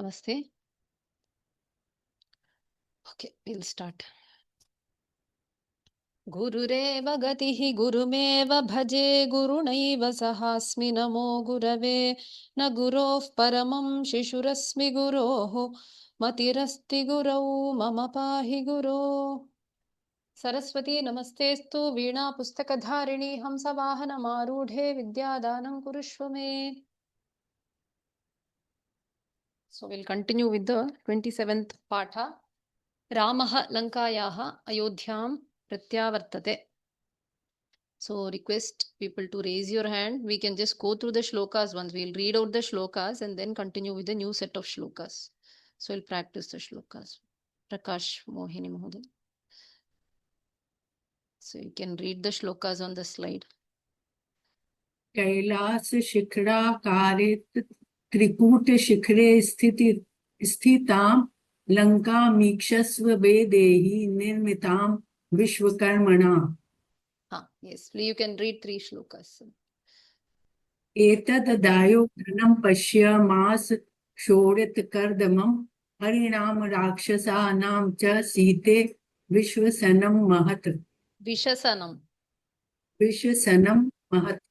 Namaste. Okay, we'll start. गुरुरेव गतिः गुरुमेव भजे गुरुणैव सहास्मि नमो गुरवे न गुरोः परमं शिशुरस्मि गुरोः मतिरस्ति गुरौ मम पाहि गुरो सरस्वती नमस्तेस्तु वीणा पुस्तकधारिणी हंसवाहनमारूढे विद्यादानं कुरुष्व मे. So we'll continue with the 27th पाठ. रामः लङ्कायाः अयोध्यां प्रत्यावर्तते. So request people to raise your hand. We can just go through the shlokas once. We'll read out the shlokas and then continue with the new set of shlokas. So we'll practice the shlokas. Prakash Mohini Mahoday. So you can read the shlokas on the slide. Kailash शिखराकारे Trikut शिखरे स्थितां लंकामीक्षस्व वेदेहि निर्मितां विश्वकर्मणा. Yes, you can read 3 shlokas. एतद्दायो घनं पश्य मास क्षोडितकर्दमं हरिणाम राक्षसानां च सीते विश्वसनं महत्. विश्वसनं महत्.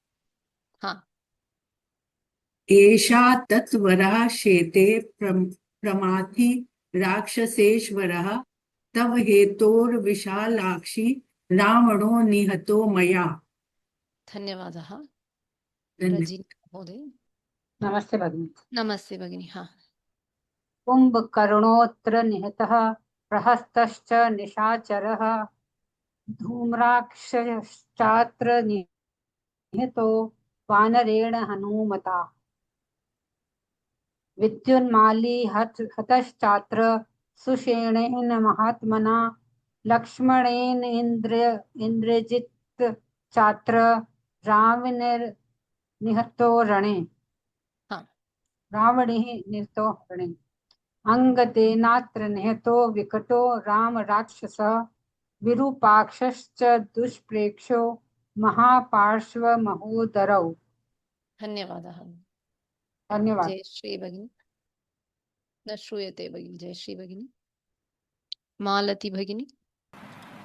एषा तत्वरः शेते प्रमाथि राक्षसेश्वरः तव हेतोर्विशालाक्षि रावणो निहतो मया. धन्यवादः. नमस्ते भगिनी. नमस्ते भगिनी. कुंभकर्णोऽत्र निहतः प्रहस्तश्च निशाचरः धूम्राक्षश्चात्र निहतो वानरेण हनुमता विद्युन्माली हतश्चात्र सुषेणेन महात्मना लक्ष्मणेन इन्द्रजित् चात्र रावणेर्निहतो रणे. रावणेः निहतो रणे. अंगदेनात्र निहतो विकटो राम राक्षसः विरूपाक्षश्च दुष्प्रेक्षो महापार्श्व महोदरौ. धन्यवादः. धन्यवाद. जय श्री भगिनी. न श्रूयते भगिनी. जय श्री भगिनी. मालती भगिनी.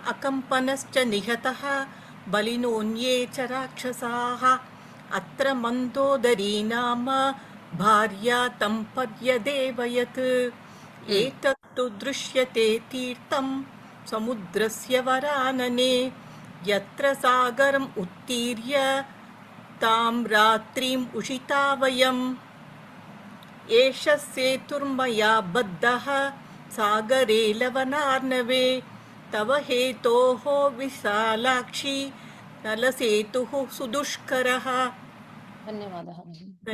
अकम्पनश्च निहतः बलिनोऽन्ये च राक्षसाः अत्र मन्दोदरी नाम भार्या तं पर्यदेवयत्. एतत्तु दृश्यते तीर्थं समुद्रस्य वरानने यत्र सागरम् उत्तीर्य तां रात्रिम् उषिता वयम्. एष सेतुर्मया बद्धः सागरे लवनार्णवे तव हेतोः विशालाक्षी नलसेतुः सुदुष्करः. धन्यवादः.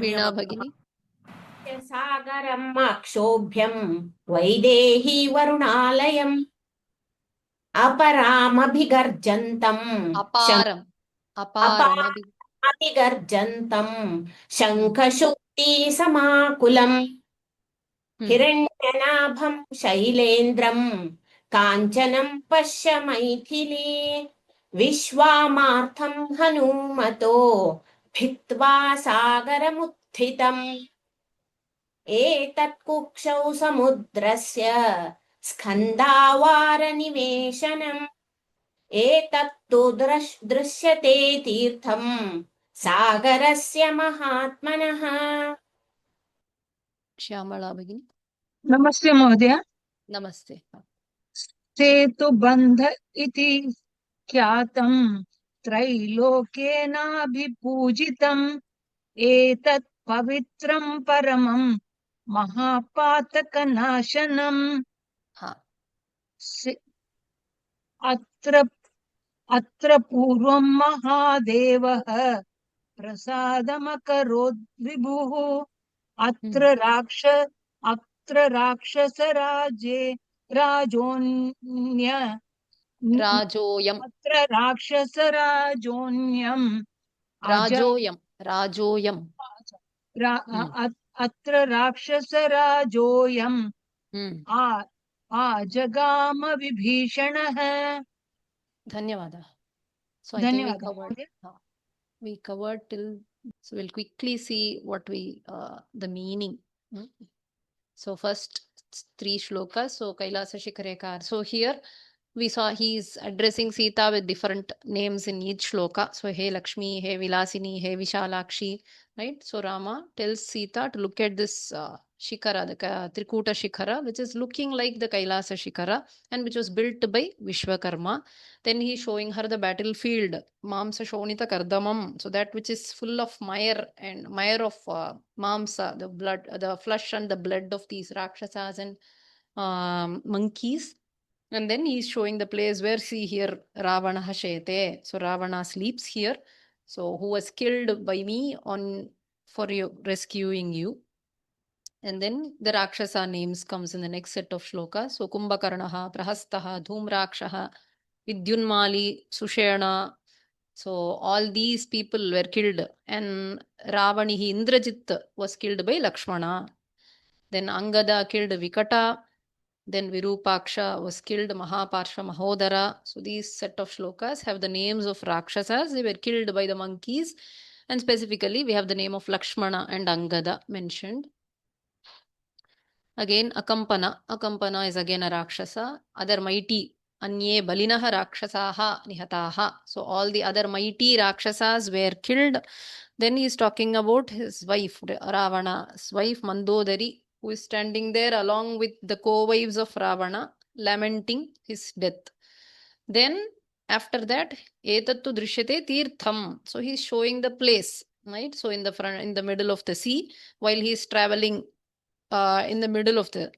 वीणा भगिनी. सागरम् अक्षोभ्यं वैदेही वरुणालयम् अपारमभिगर्जन्तं शङ्खशुक्ति समाकुलम् हिरण्यनाभं शैलेन्द्रं काञ्चनं पश्य मैथिली विश्वामार्थं हनुमतो भित्त्वा सागरमुत्थितम्. एतत् कुक्षौ समुद्रस्य स्कन्धावारनिवेशनम्. एतत्तु दृश्यते तीर्थं सागरस्य महात्मनः. श्यामला भगिनी. नमस्ते महोदय. नमस्ते. सेतुबन्ध इति ख्यातं त्रैलोक्येनाभिपूजितम् एतत् पवित्रं परमं महापातकनाशनम्. अत्र पूर्वं महादेवः प्रसादमकरोद् विभुः. अत्र राक्षसराज्ये अत्र राक्षसराजोन्यम् अत्र राक्षसराजोऽयम् आजगाम विभीषणः. धन्यवादः. So I think we covered till, so we'll quickly see what the meaning. So first 3 shlokas. So Kailasa Shikharekar. So here we saw he is addressing Sita with different names in each shloka. So Hey Lakshmi, Hey Vilasini, Hey Vishalakshi, right? So Rama tells Sita to look at this Shikara, the Trikuta Shikara, which is looking like the Kailasa Shikara and which was built by Vishwakarma. Then he is showing her the battlefield, Mamsa Shonita Kardamam, so that which is full of mire and mire of Mamsa, the blood, the flesh and the blood of these Rakshasas and monkeys. And then he is showing the place where, see here, Ravana Shete. So Ravana sleeps here. So who was killed by me for you, rescuing you. And then the Rakshasa names comes in the next set of shlokas. So Kumbhakarnaha, Prahastaha, Dhumrakshaha, Vidyunmali, Sushena. So all these people were killed. And Ravanihi, Indrajit was killed by Lakshmana. Then Angada killed Vikata. Then Virupaksha was killed, Mahaparsha Mahodara. So these set of shlokas have the names of Rakshasas. They were killed by the monkeys. And specifically, we have the name of Lakshmana and Angada mentioned. Again, Akampana. Akampana is again a Rakshasa. Other mighty, Anye Balinaha Rakshasaha Nihataha. So all the other mighty Rakshasas were killed. Then he is talking about his wife, Ravana's wife Mandodari, who is standing there along with the co-wives of Ravana, lamenting his death. Then after that, Etattu Drishyate Tirtham. So he is showing the place, right? So in the front, in the middle of the sea, while he is traveling in the middle of the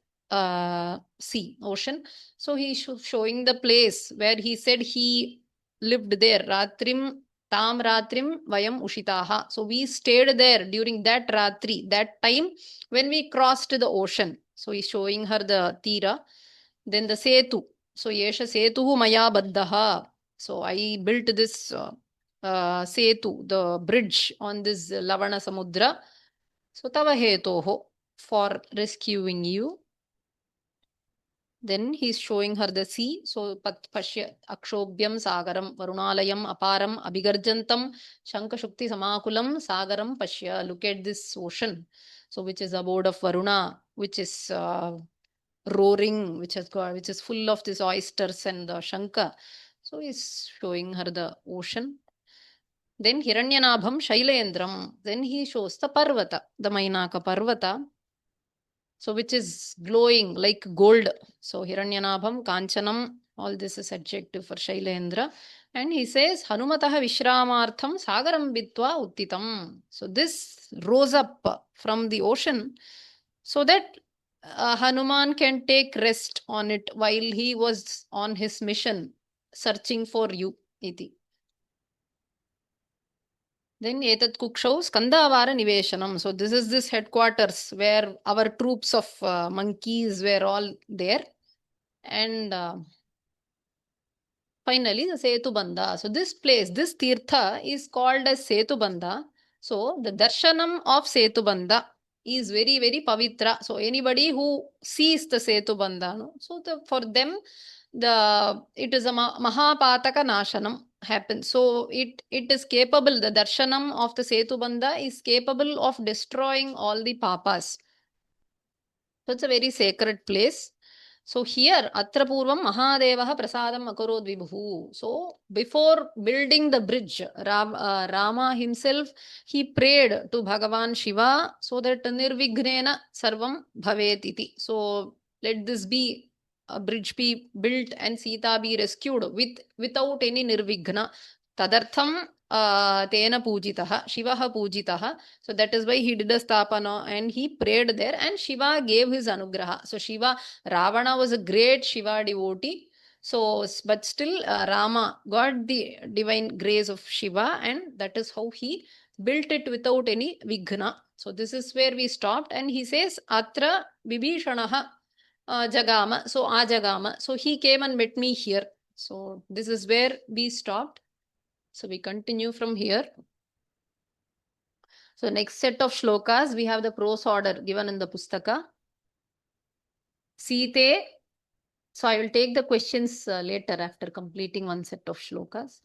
ocean. So he is showing the place where he said he lived there. Ratrim Tam Ratrim Vayam Ushitaha. So we stayed there during that Ratri, that time when we crossed the ocean. So he's showing her the Tira. Then the Setu. So Yesha Setuhu Maya Baddaha. So I built this Setu, the bridge on this Lavana Samudra. So Tava Hetoho, for rescuing you. Then he's showing her the sea. So Pashya Akshobhyam Sagaram Varunalayam Aparam Abhigarjantam Shanka Shukti Samakulam Sagaram Pashya. Look at this ocean. So which is abode of Varuna, which is roaring, which is full of these oysters and the Shanka. So he's showing her the ocean. Then Hiranyanabham Shailendram. Then he shows the Parvata, the Mainaka Parvata. So which is glowing like gold. So Hiranyanabham, Kanchanam, all this is adjective for Shailendra. And he says, Hanumataha Vishramartham Sagaram Bitva Uttitam. So this rose up from the ocean so that Hanuman can take rest on it while he was on his mission searching for you. Iti. Then Etat Kukshau Skandavara Niveshanam. So this is this headquarters where our troops of monkeys were all there. And finally the Setubandha. So this place, this Tirtha is called as Setubandha. So the Darshanam of Setubandha is very, very pavitra. So anybody who sees the Setubandha, no? So for them, it is a Mahapataka Nashanam happens. So it is capable, the darshanam of the Setubandha is capable of destroying all the papas. So it's a very sacred place. So here, Atra Purvam Mahadevaha Prasadam Akarod Vibhu. So before building the bridge, Rama himself, he prayed to Bhagavan Shiva so that Nirvignena Sarvam Bhavetiti. So let this be a bridge be built and Sita be rescued without any nirvigna. Tadartham Tena Pujitaha, Shivaha Pujitaha. So that is why he did a stapana and he prayed there and Shiva gave his anugraha. So Shiva, Ravana was a great Shiva devotee. So, but still Rama got the divine grace of Shiva and that is how he built it without any vigna. So this is where we stopped and he says, Atra Vibhishanaha Jagama. So Ajagama. So he came and met me here. So this is where we stopped. So we continue from here. So next set of shlokas, we have the prose order given in the Pustaka. Site. So I will take the questions later after completing one set of shlokas.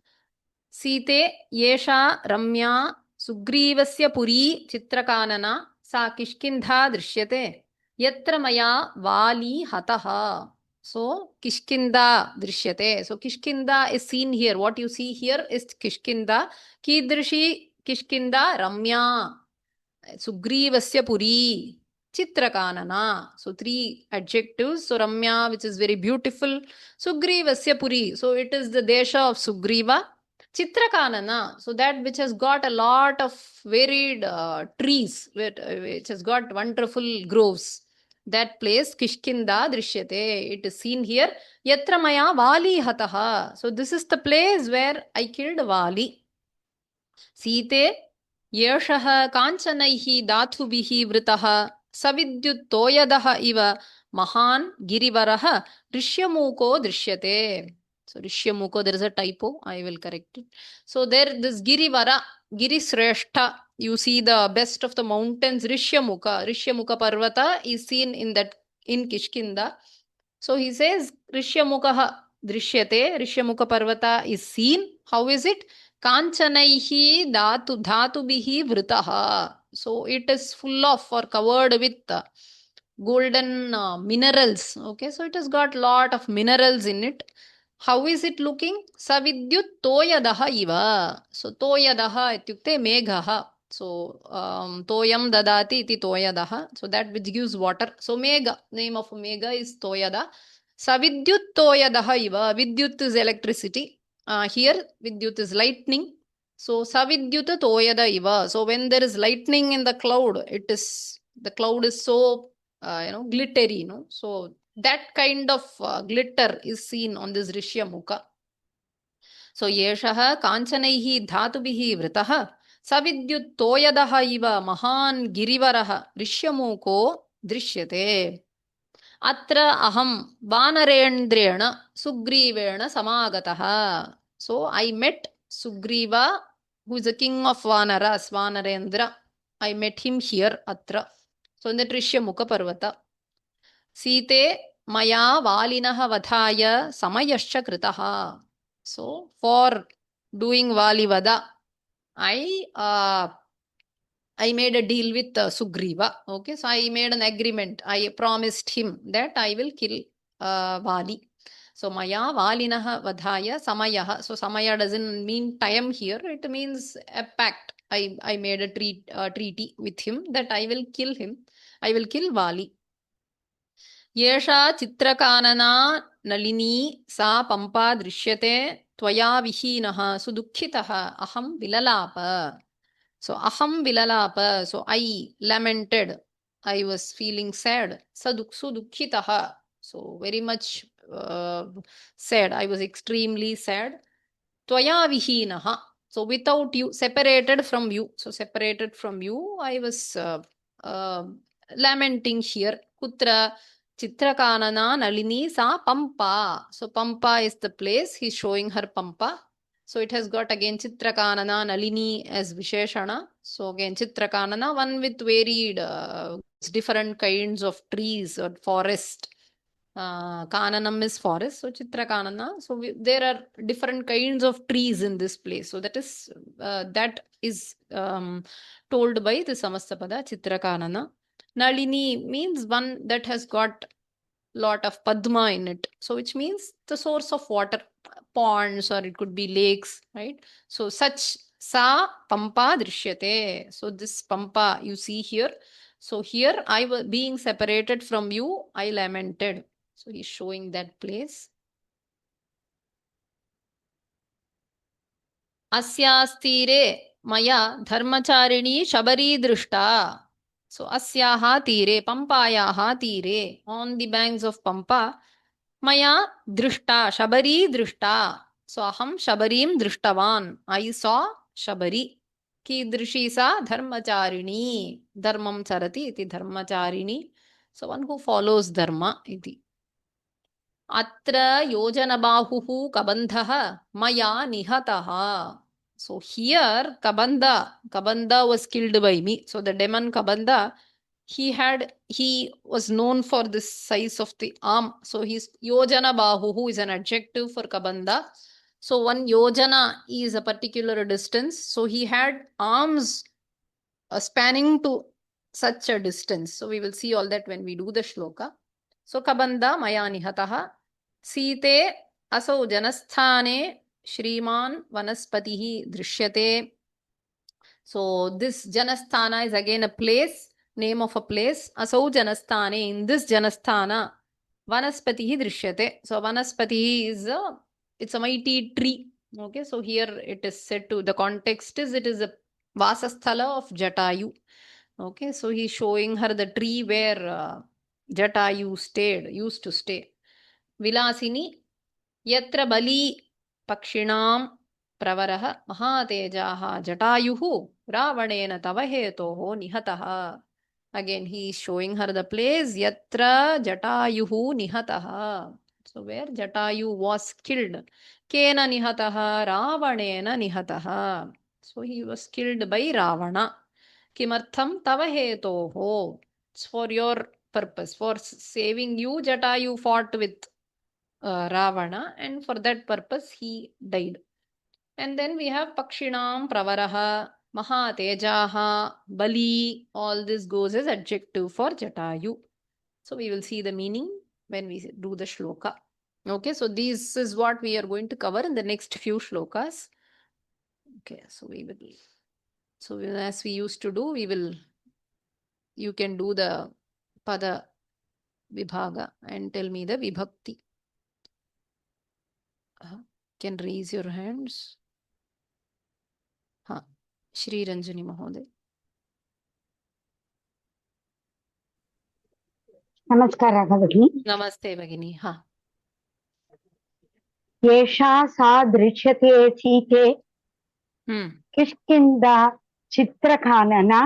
Site Yesha Ramya Sugrivasya Puri Chitrakanana Sa Kishkindha Drishyate Yatra maya vali hataha. So Kishkinda drishyate. So Kishkinda is seen here. What you see here is Kishkinda. Kidrishi Kishkinda Ramya. Sugrivasya Puri. Chitrakanana. So three adjectives. So Ramya, which is very beautiful. Sugrivasya Puri. So it is the Desha of Sugriva. Chitrakanana. So that which has got a lot of varied trees, which has got wonderful groves. That place, Kishkinda Drishyate. It is seen here. Yatra Maya Vali Hataha. So this is the place where I killed Vali. Site Yeshah Kanchanaihi Dhathubihi Vritaha Savidyuttoyadaha Iva Mahan Girivaraha Rishyamuko Drishyate. So Rishyamuko, there is a typo. I will correct it. So there, this Girivara, Girisreshta, you see the best of the mountains, Rishyamuka. Rishyamuka Parvata is seen in Kishkinda. So he says Rishyamukaha Drishyate. Rishyamuka Parvata is seen. How is it? Kanchanaihi dhatubihi vritaha. So it is full of or covered with golden minerals. Okay, so it has got lot of minerals in it. How is it looking? Savidyut toyadaha iva. So toyadaha ityukte meghaha. So toyam dadati iti toyadaha. So that which gives water. So mega, name of mega is toyada. Savidyut toyadaha iva. Vidyut is electricity. Here Vidyut is lightning. So Savidyuta toyada iva. So when there is lightning in the cloud, the cloud is so glittery, so that kind of glitter is seen on this Rishyamukha. So Yeshaha Kanchanaihi Dhatubihi Vritaha Savidyut Toyadaha Iva Mahan Girivaraha Rishyamuko Drishyate. Atra aham Vanarendrena Sugrivena Samagataha. So I met Sugriva, who is the king of Vanaras, Vanarendra. I met him here, Atra. So in the Rishyamukha Parvata. Site Maya Valinaha Vadhaya Samayascha Kritaha. So for doing Vali Vada, I made a deal with Sugriva. Okay, so I made an agreement. I promised him that I will kill Vali. So Maya Valinaha Vadhaya Samayaha. So Samaya doesn't mean time here. It means a pact. I made a treaty with him that I will kill him. I will kill Vali. Yesha Chitrakanana Nalini Sa Pampa Drishyate Tvaya Vihinaha Sudukhitaha Aham Vilalapa. So Aham Vilalapa. So I lamented. I was feeling sad. Sudukhitaha. So very much sad. I was extremely sad. Tvaya Vihinaha. So without you, separated from you. So separated from you, I was lamenting here. Kutra Chitrakanana Nalini Sa Pampa. So Pampa is the place. He's showing her Pampa. So it has got again Chitrakanana Nalini as Visheshana. So again Chitrakanana, one with varied different kinds of trees or forest. Kananam is forest, so Chitrakanana. So there are different kinds of trees in this place. So that is told by the Samastapada Chitrakanana. Nalini means one that has got lot of Padma in it. So which means the source of water, ponds, or it could be lakes, right? So such Sa Pampa Drishyate. So this Pampa you see here. So here I was being separated from you, I lamented. So he's showing that place. Asyastire Maya Dharmacharini Shabari Drishta. So Asyaha Tire, Pampayaha Tire, on the banks of Pampa, Maya Drishta, Shabari Drishta. So Aham Shabarim Drishtavan. I saw Shabari. Kidrishi sa Dharmacharini. Dharmam charati iti Dharmacharini. So one who follows Dharma iti. Atra Yojanabahuhu Kabandhaha Maya Nihataha. So here Kabanda was killed by me. So the demon Kabanda, he was known for this size of the arm. So his Yojanabahuhu is an adjective for Kabanda. So one Yojana is a particular distance. So he had arms spanning to such a distance. So we will see all that when we do the shloka. So Kabanda maya nihataha Site asau janasthane Shriman Vanaspatihi Drishyate. So this Janasthana is again a place, name of a place. Asau Janasthane, in this Janasthana, Vanaspatihi Drishyate. So Vanaspatihi is it's a mighty tree. Okay, so here it is said to, the context is it is a Vasasthala of Jatayu. Okay, so he's showing her the tree where Jatayu used to stay. Vilasini Yatra Bali Pakshinam Pravaraha Mahatejaha Jatayuhu Ravanena Tavahetoho Nihataha. Again, he is showing her the place Yatra Jatayuhu Nihataha. So where Jatayu was killed. Kena Nihataha Ravanena Nihataha. So he was killed by Ravana. Kimartham Tavahetoho. It's for your purpose. For saving you, Jatayu fought with Ravana, and for that purpose he died. And then we have Pakshinam Pravaraha, Mahatejaha, Bali. All this goes as adjective for Jatayu. So we will see the meaning when we do the shloka. Okay, so this is what we are going to cover in the next few shlokas. Okay, so we will. So as we used to do, you can do the Pada Vibhaga and tell me the Vibhakti. Can raise your hands. Shri Ranjani Mahoday. नमस्कारः भगिनी। Namaste Bhagini. एषा सा दृश्यते सीते किष्किन्धा चित्रकानना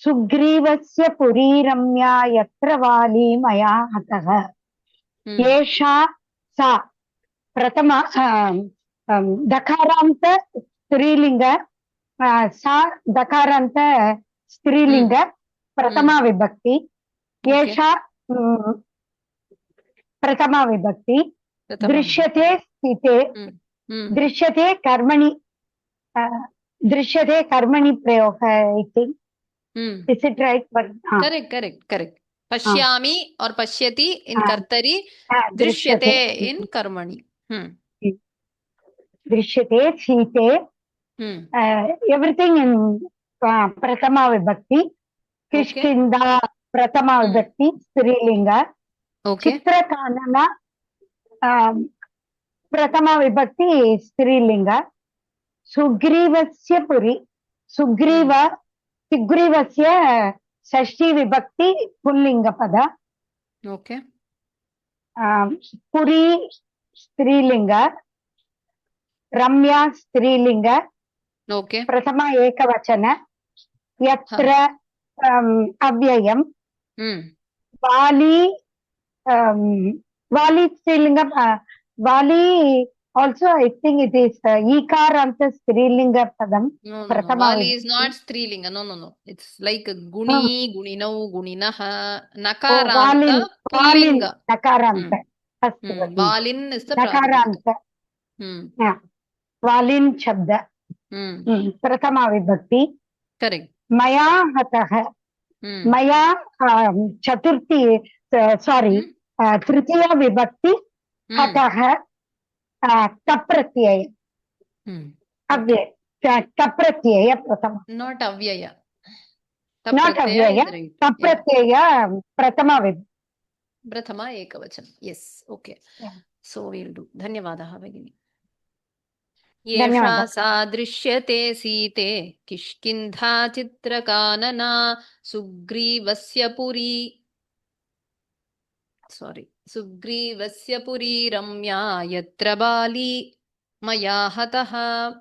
सुग्रीवस्य पुरीरम्या यत्र वाली मया हतः। एषा सा प्रथम दकारान्त स्त्रीलिंग सा दकारान्त स्त्रीलिंग प्रथमा विभक्ति। एषा प्रथमा विभक्ति। दृश्यते स्थिते दृश्यते कर्मणि प्रयोग इति। Is it right? Correct. Pashyami or pashyati in kartari, drishyate in karmani. Drishyate, site, everything in prathama vibhakti. Kishkinda prathama vibhakti, strilinga. Chitrakanana prathama vibhakti, strilinga. Sugrivasya puri, Sugrivasya षष्ठी विभक्ति पुल्लिंग पद। Okay. पुरी स्त्रीलिंग, रम्या स्त्रीलिंग। Okay. प्रथमा एकवचन। यत्र अव्ययम्। वाली स्त्रीलिंग। वाली also I think it is ikaranta strilinga padam. No. Vali is not strilinga. No. It's like guni, guninau, guninaha. Nakaranta pullinga. Nakaranta. Valin is the nakaranta. Valin shabda. Prathama vibhakti. Correct. Maya hatah. Maya chaturthi tritiya vibhakti hatah. Tapratyaya. Avyaya. Tapratyaya prathama. Not avyaya. Not avyaya. Tapratyaya prathama vid. Prathama ekavachan. Yes. Okay. So we'll do. Dhanyavadaha Bhagini. Yesha sadrishyate site kishkindha chitrakanana sugrivasya puri. Sugrivasya puri ramya yatra bali maya hataha.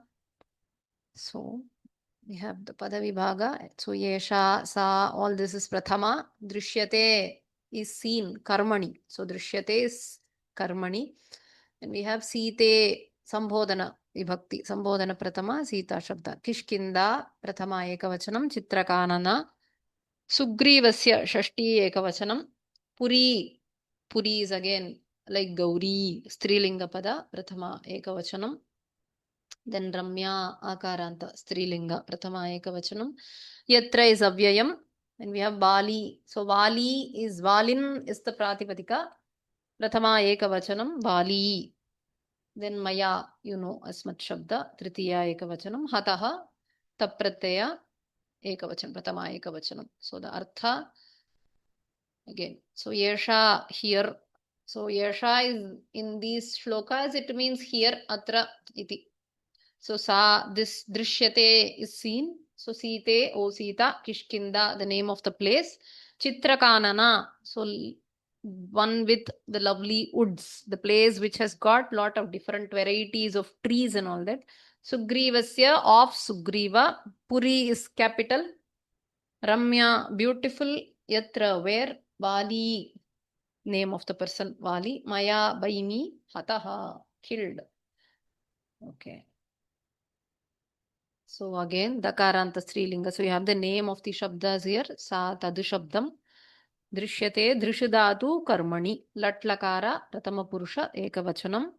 So we have the pada vibhaga. So yesha sa, all this is prathama. Drishyate is seen, karmani. So drishyate is karmani. And we have site sambodhana vibhakti. Sambodhana prathama sita shabda. Kishkinda prathama ekavachanam chitrakanana. Sugrivasya shashti ekavachanam. Puri is again like Gauri, Strilinga pada, Prathama ekavachanam. Then Ramya akaranta, Strilinga, Prathama ekavachanam. Yatra is avyayam. Then we have Vali. So Vali is Valin is the Pratipadika. Prathama Ekavachanam Vali. Then Maya, you know, Asmat Shabda. Tritiya Ekavachanam. Hataha Tapratyaya Ekavachanam. Prathama Ekavachanam. So the Artha again. So Yesha here. So Yesha is in these shlokas, it means here Atra iti. So sa, this Drishyate is seen. So Site, O Sita, Kishkinda, the name of the place. Chitrakanana, so one with the lovely woods, the place which has got lot of different varieties of trees and all that. Sugrivasya of Sugriva. Puri is capital. Ramya, beautiful. Yatra, where. Vali, name of the person, Vali. Maya, by me. Hataha, killed. Okay. So again, Dakaranta Strilinga. So you have the name of the Shabdas here. Sa Tadu Shabdam. Drishyate Drishudatu Karmani. Latlakara Pratama Purusha Ekavachanam.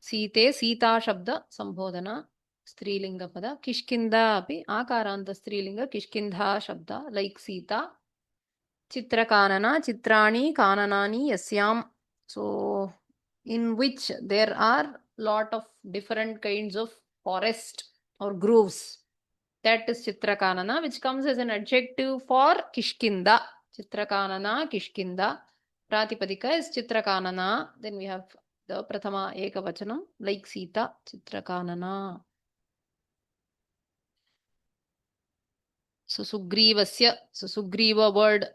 Site Sita Shabda Sambodhana Strilinga Pada. Kishkinda api Akaranta Strilinga Kishkindha Shabda like Sita. Chitrakanana Chitrani Kananani Yasyam. So in which there are lot of different kinds of forest or groves. That is Chitrakanana, which comes as an adjective for Kishkinda. Chitrakanana, Kishkinda. Pratipadika is Chitrakanana. Then we have the Prathama Ekavachanam, like Sita, Chitrakanana. So Sugrivasya. So Sugriva word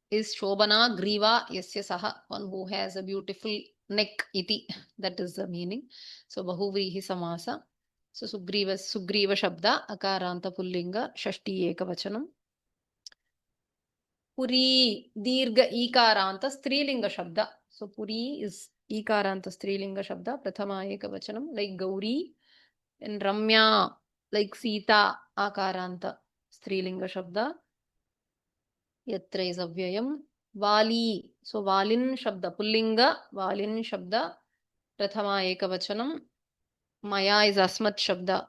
is Shobana Griva Yasya Saha, one who has a beautiful neck iti. That is the meaning. So Bahuvrihi Samasa. So Sugriva Shabda, Akaranta Pullinga, Shashti Ekavachanam. Puri Dirga Ikaranta Strilinga Shabda. So Puri is Ikaranta Strilinga Shabda, Prathama Ekavachanam, like Gauri. And Ramya, like Sita, Akaranta Strilinga Shabda. Yatra is Avyayam. Vali, so Valin Shabda, Pullinga, Valin Shabda, Prathama Ekavachanam. Maya is Asmat Shabda.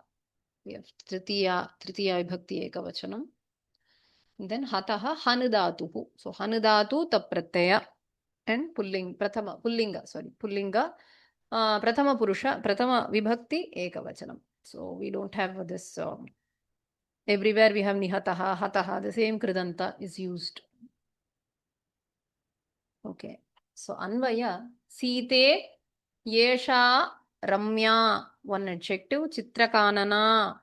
We have Tritiya Vibhakti Ekavachanam. Then Hataha Hanudatuhu. So Hanudatu Tapratyaya and Pullinga, Pullinga, Prathama Purusha, Prathama Vibhakti Ekavachanam. So we don't have this, everywhere we have Nihataha, Hataha, the same Kridanta is used. Okay. So Anvaya, Site, Yesha, Ramya, one adjective, Chitrakanana,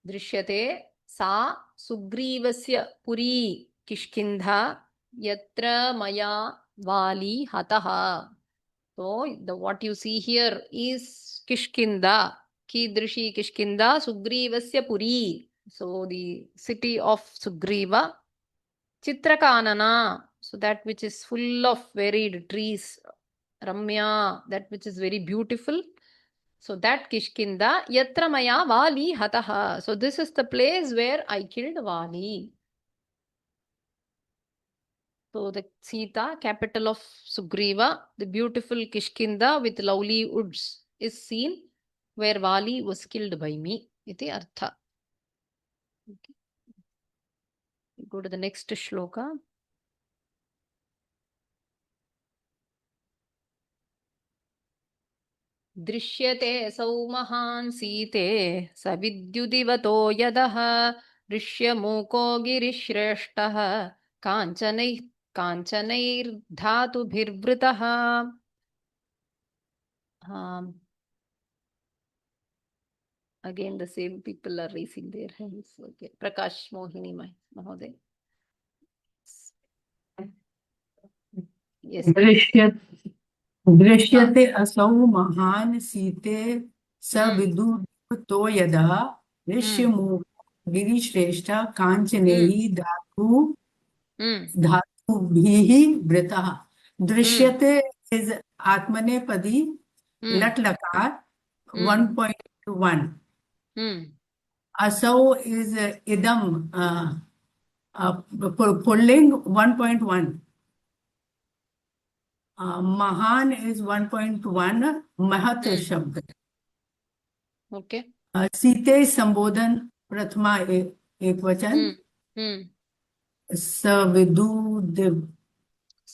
Drishyate, Sa, Sugrivasya, Puri, Kishkindha, Yatra, Maya, Vali, Hataha. So what you see here is Kishkinda, Kidrishi Kishkinda, Sugrivasya Puri. So the city of Sugriva, Chitrakanana, so that which is full of varied trees, Ramya, that which is very beautiful. So that Kishkinda, Yatra Maya Vali Hataha. So this is the place where I killed Vali. So the Sita, capital of Sugriva, the beautiful Kishkinda with lovely woods is seen where Vali was killed by me. Iti Artha. Okay. Go to the next shloka. Drishyate sau mahan site savidyudivato yadaha drishyamoko girishreshtaha kanchanair dhatu bhirvritaha. Again, the same people are raising their hands. Okay. Prakash Mohini Mahoday. Yes. दृश्यते असौ महान सीते सविदुतो यदा ऋष्यमूक गिरिश्रेष्ठ कांचनैः धातुभिः वृतः. दृश्यते is आत्मनेपदी लट लकार 1.1. असौ is idam pulling 1.1. Mahan is 1.1, Mahat Shabd. Okay. Site Sambodhan Prathama Ekvachan. Savidu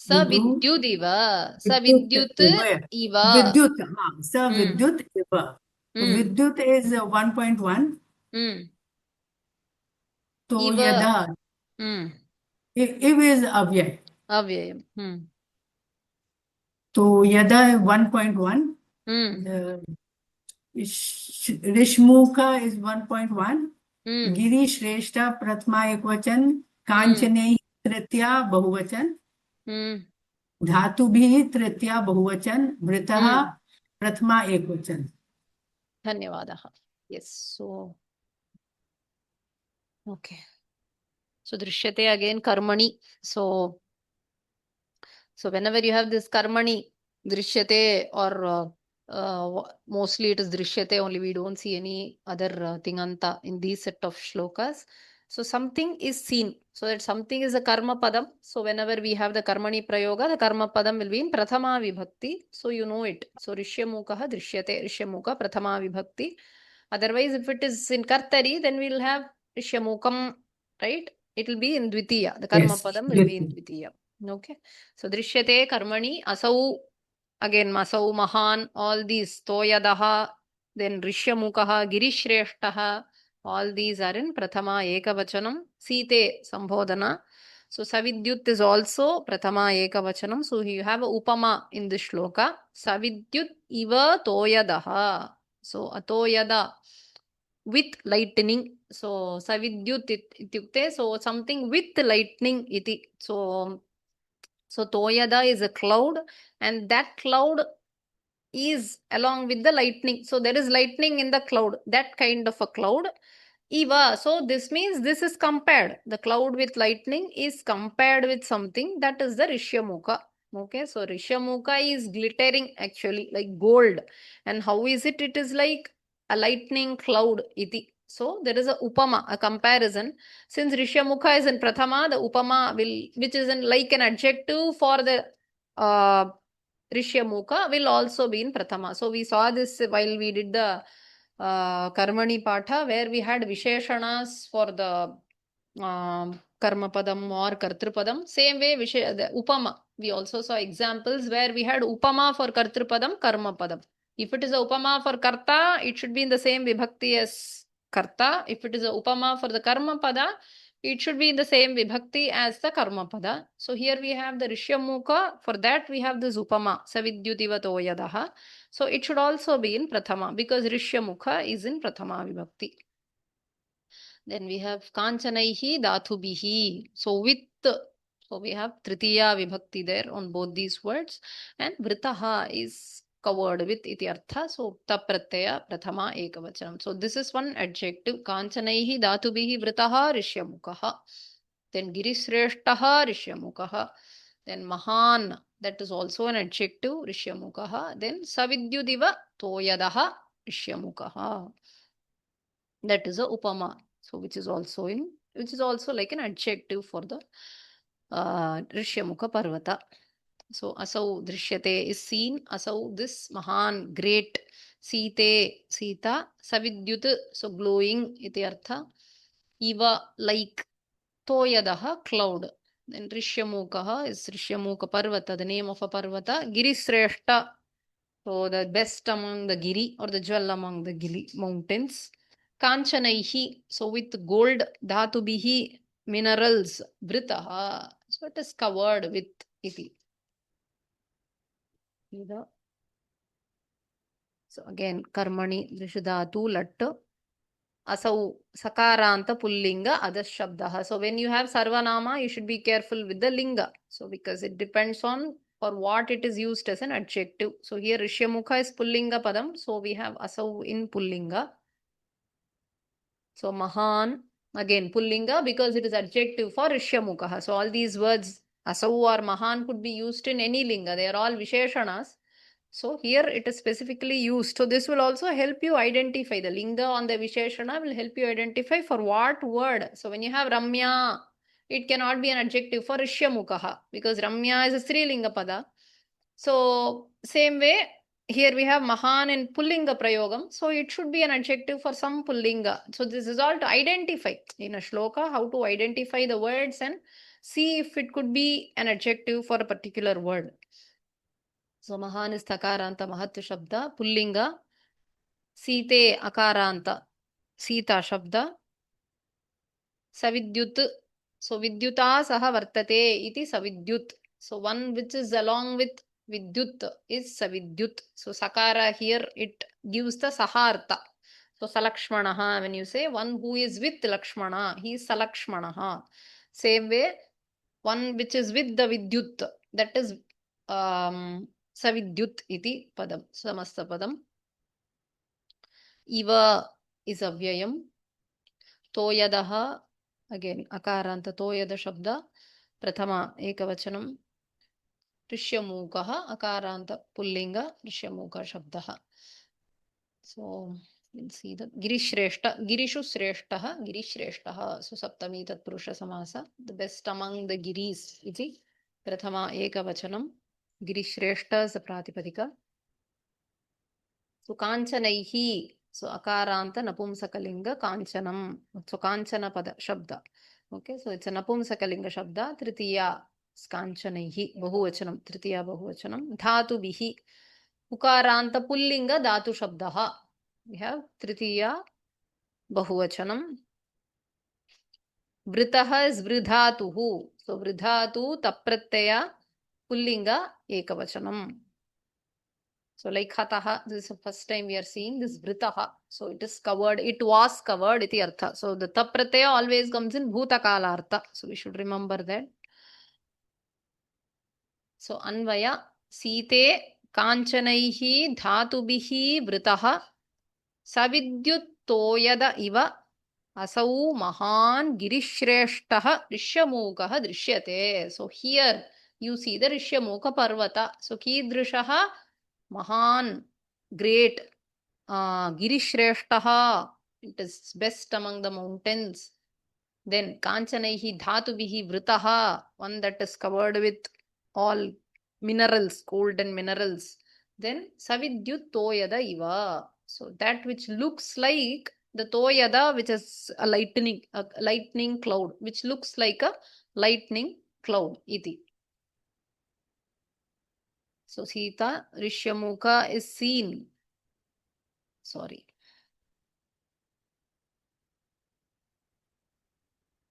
Savidyudiva. Vidyut Savidyut iva. iva. Vidyut. Hmm. Savidyut iva. Hmm. Vidyut is 1.1. Hmm. So Iva. yada. Hmm. Iv is avyay. Avyayam. Hmm. So yada 1.1. Hmm. The Rishmuka is 1.1. Hmm. Giri Shrestha Prathama Ekvachan. Hmm. Kanchane Tritya Bahuvachan. Hmm. धातु भी तृतीया बहुवचन वृतः Hmm. प्रथमा एकवचन. धन्यवादः. Yes. So, okay. So, drishyate again karmani. So whenever you have this karmani, drishyate, or mostly it is drishyate only, we don't see any other tinganta in these set of shlokas. So something is seen. So that something is a karma padam. So whenever we have the karmani prayoga, the karma padam will be in prathama vibhakti. So you know it. So rishyamukah drishyate, rishyamukha prathama vibhakti. Otherwise, if it is in kartari, then we'll have rishyamukam, right? It will be in dvitiya. The karma Yes. padam will be in dvitiya. Okay. So drishyate karmani asau, again masau, mahan, all these toyadaha, then rishyamukah, girishreshtaha, all these are in prathama ekavachanam. Site sambodhana. So savidyut is also prathama ekavachanam. So you have a upama in this shloka. Savidyut iva toyadaha. So atoyada, with lightning. So savidyut ityukte, so something with lightning iti. So toyada is a cloud, and that cloud is along with the lightning. So there is lightning in the cloud, that kind of a cloud. Eva. So this means this is compared. The cloud with lightning is compared with something, that is the Rishyamukha. Okay, so Rishyamukha is glittering actually like gold. And how is it? It is like a lightning cloud. Iti. So there is a upama, a comparison. Since Rishyamukha is in Prathama, the upama will, which is in like an adjective for the Rishyamukha, will also be in Prathama. So we saw this while we did the Karmani Patha, where we had Visheshanas for the Karma Padam or Kartrupadam. Same way, the Upama. We also saw examples where we had Upama for Kartrupadam, Karma Padam. If it is a Upama for Karta, it should be in the same Vibhakti as Karta. If it is a Upama for the Karma Pada, it should be in the same Vibhakti as the Karma Pada. So here we have the Rishyamukha. For that we have this Upama, Savidyutiva Toyadaha. So it should also be in Prathama, because Rishyamukha is in Prathama Vibhakti. Then we have Kanchanaihi Dhatubhihi. So with, so we have Tritiya Vibhakti there on both these words. And Vritaha is covered with iti artha. So Tapratyaya Prathama Ekavachanam. So this is one adjective. Kanchanaihi Dhatubhihi Vritaha Rishyamukha. Then Girisreshtaha Rishyamukha. Then Mahan, that is also an adjective, Rishyamukha. Then Savidyudiva Toyadaha Rishyamukha. That is a upama. So which is also like an adjective for the Rishyamukha Parvata. So asau drishyate is seen. Asau, this mahan, great. Site, Sita. Savidyut, so glowing iti artha. Iva, like. Toyadaha, cloud. Then Rishyamukha is Rishyamukha Parvata, the name of a Parvata. Girisreshta, so the best among the Giri, or the jewel among the Giri mountains. Kanchanaihi, so with gold. Dhatubihi, minerals. Vritaha, so it is covered with iti. So again, karmani drishudhatu lat. Asau sakaranta pullinga adas shabdaha. So when you have sarvanama, you should be careful with the linga. So because it depends on for what it is used as an adjective. So here Rishyamukha is pullinga padam. So we have asau in pullinga. So mahan, again pullinga, because it is adjective for Rishyamukha. So all these words asau or mahan could be used in any linga. They are all visheshanas. So here it is specifically used. So this will also help you identify. The linga on the visheshana will help you identify for what word. So when you have Ramya, it cannot be an adjective for Rishyamukha, because Ramya is a Strilinga pada. So same way, here we have Mahan in Pullinga Prayogam. So it should be an adjective for some Pullinga. So this is all to identify in a shloka, how to identify the words and See if it could be an adjective for a particular word. So Mahan is Thakaranta Mahatya Shabda, Pullinga. Site Akaranta, Sita Shabda. Savidyut. So Vidyuta Saha Vartate iti Savidyut. So one which is along with Vidyut is Savidyut. So Sakara here it gives the Sahartha. So Salakshmanaha, when you say one who is with Lakshmana, he is Salakshmanaha. Same way, one which is with the Vidyut, that is Savidyut iti padam, samasta padam. Iva is avyayam. Toyadaha, again akaranta toyada shabda, prathama ekavachanam. Rishyamukha akaranta pullinga rishyamukha shabdaha. So we'll see that Girishreshta, Girishu Shreshtaha, Girishreshtaha. So Saptami Tat Purusha Samasa, the best among the Giris iti prathama ekavachanam. Girishreshta is the Pratipadika. So Kanchanaihi, so Akaranta Napumsakalinga Kanchanam. So Kanchana Pada Shabda. Okay, so it's a Napumsakalinga Shabda. Tritiya Kanchanaihi, Bahuvachanam, Tritiya Bahuvachanam. Dhatu Bihi. Ukaranta Pullinga Dhatu Shabdaha. We have Tritiya Bahuvachanam. Vritaha is Vridhatuhu. So Vridhatu Tapratyaya Pullinga Ekavachanam. So like Hataha, this is the first time we are seeing this Vritaha. So it is covered, it was covered iti artha. So the Tapratyaya always comes in Bhutakala artha. So we should remember that. So Anvaya, Site Kanchanaihi Dhatubihi Vritaha Savidyut Toyada Iva Asau Mahan Girishreshtaha Rishyamukha Drishyate. So here you see the Rishyamukha Parvata. So Kidrishaha Mahan, great, Girishreshtaha, it is best among the mountains. Then Kanchanaihi Dhatubihi Vritaha, one that is covered with all minerals, golden minerals. Then Savidyut Toyada Iva. So that which looks like the Toyada, which is a lightning cloud, which looks like a lightning cloud. Iti. So Sita Rishyamukha is seen. Sorry.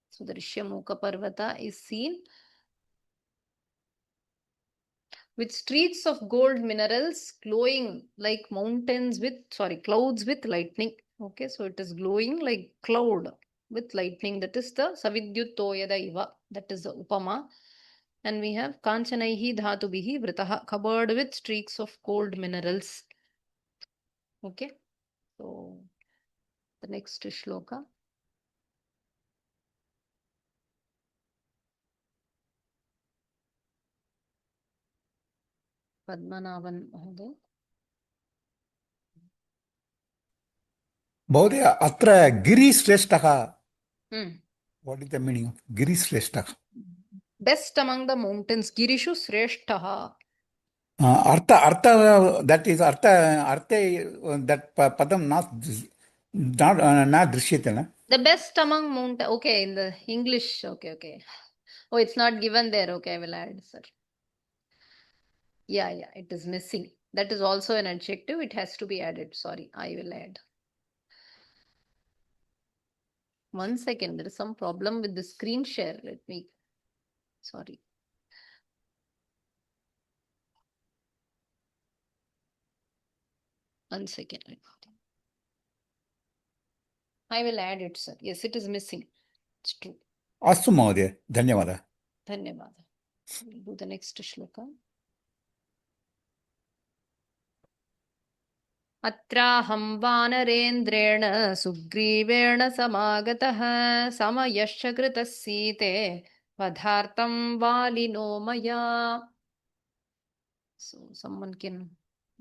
So the Rishyamukha Parvata is seen with streets of gold minerals glowing like mountains with, clouds with lightning. Okay, so it is glowing like cloud with lightning. That is the Savidyut Toyada Iva. That is the Upama. And we have Kanchanaihi Dhatubihi Vritaha, covered with streaks of gold minerals. Okay, so the next shloka. Padmanabhan Mahoday. Mहोदय अत्र गिरिश्रेष्ठः. What is the meaning of गिरिश्रेष्ठः? Best among the mountains. Girishu Shreshtaha. Artha, that is Artha, that padam not drishyate, na? The best among mountains. Okay, in the English. Okay. Oh, it's not given there. Okay, I will add, sir. Yeah, it is missing. That is also an adjective. It has to be added. Sorry, I will add. 1 second. There is some problem with the screen share. Sorry. One second. I will add it, sir. Yes, it is missing. It's true. Astu Mहोदय, धन्यवादः. Dhanyavada. We'll do the next shloka. Atraham vanarendrena sugriveena samagataha samayasya kritasite vadhartam valino maya. So someone can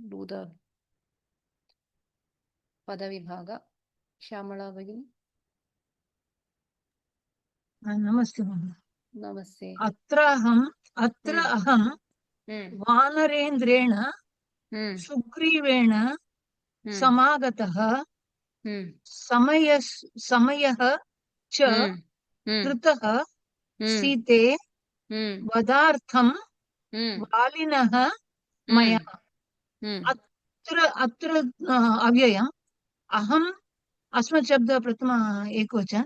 do the Padavibhaga. Shyamala Bhagini. नमस्ते महोदय। Namaste. अत्र अहं वानरेन्द्रेण सुग्रीवेण समागतः समयः च कृतः सीते वदार्थं वालिनः मया अत्र अत्र अव्ययम् अहम् अस्मत् शब्द प्रथम एकवचन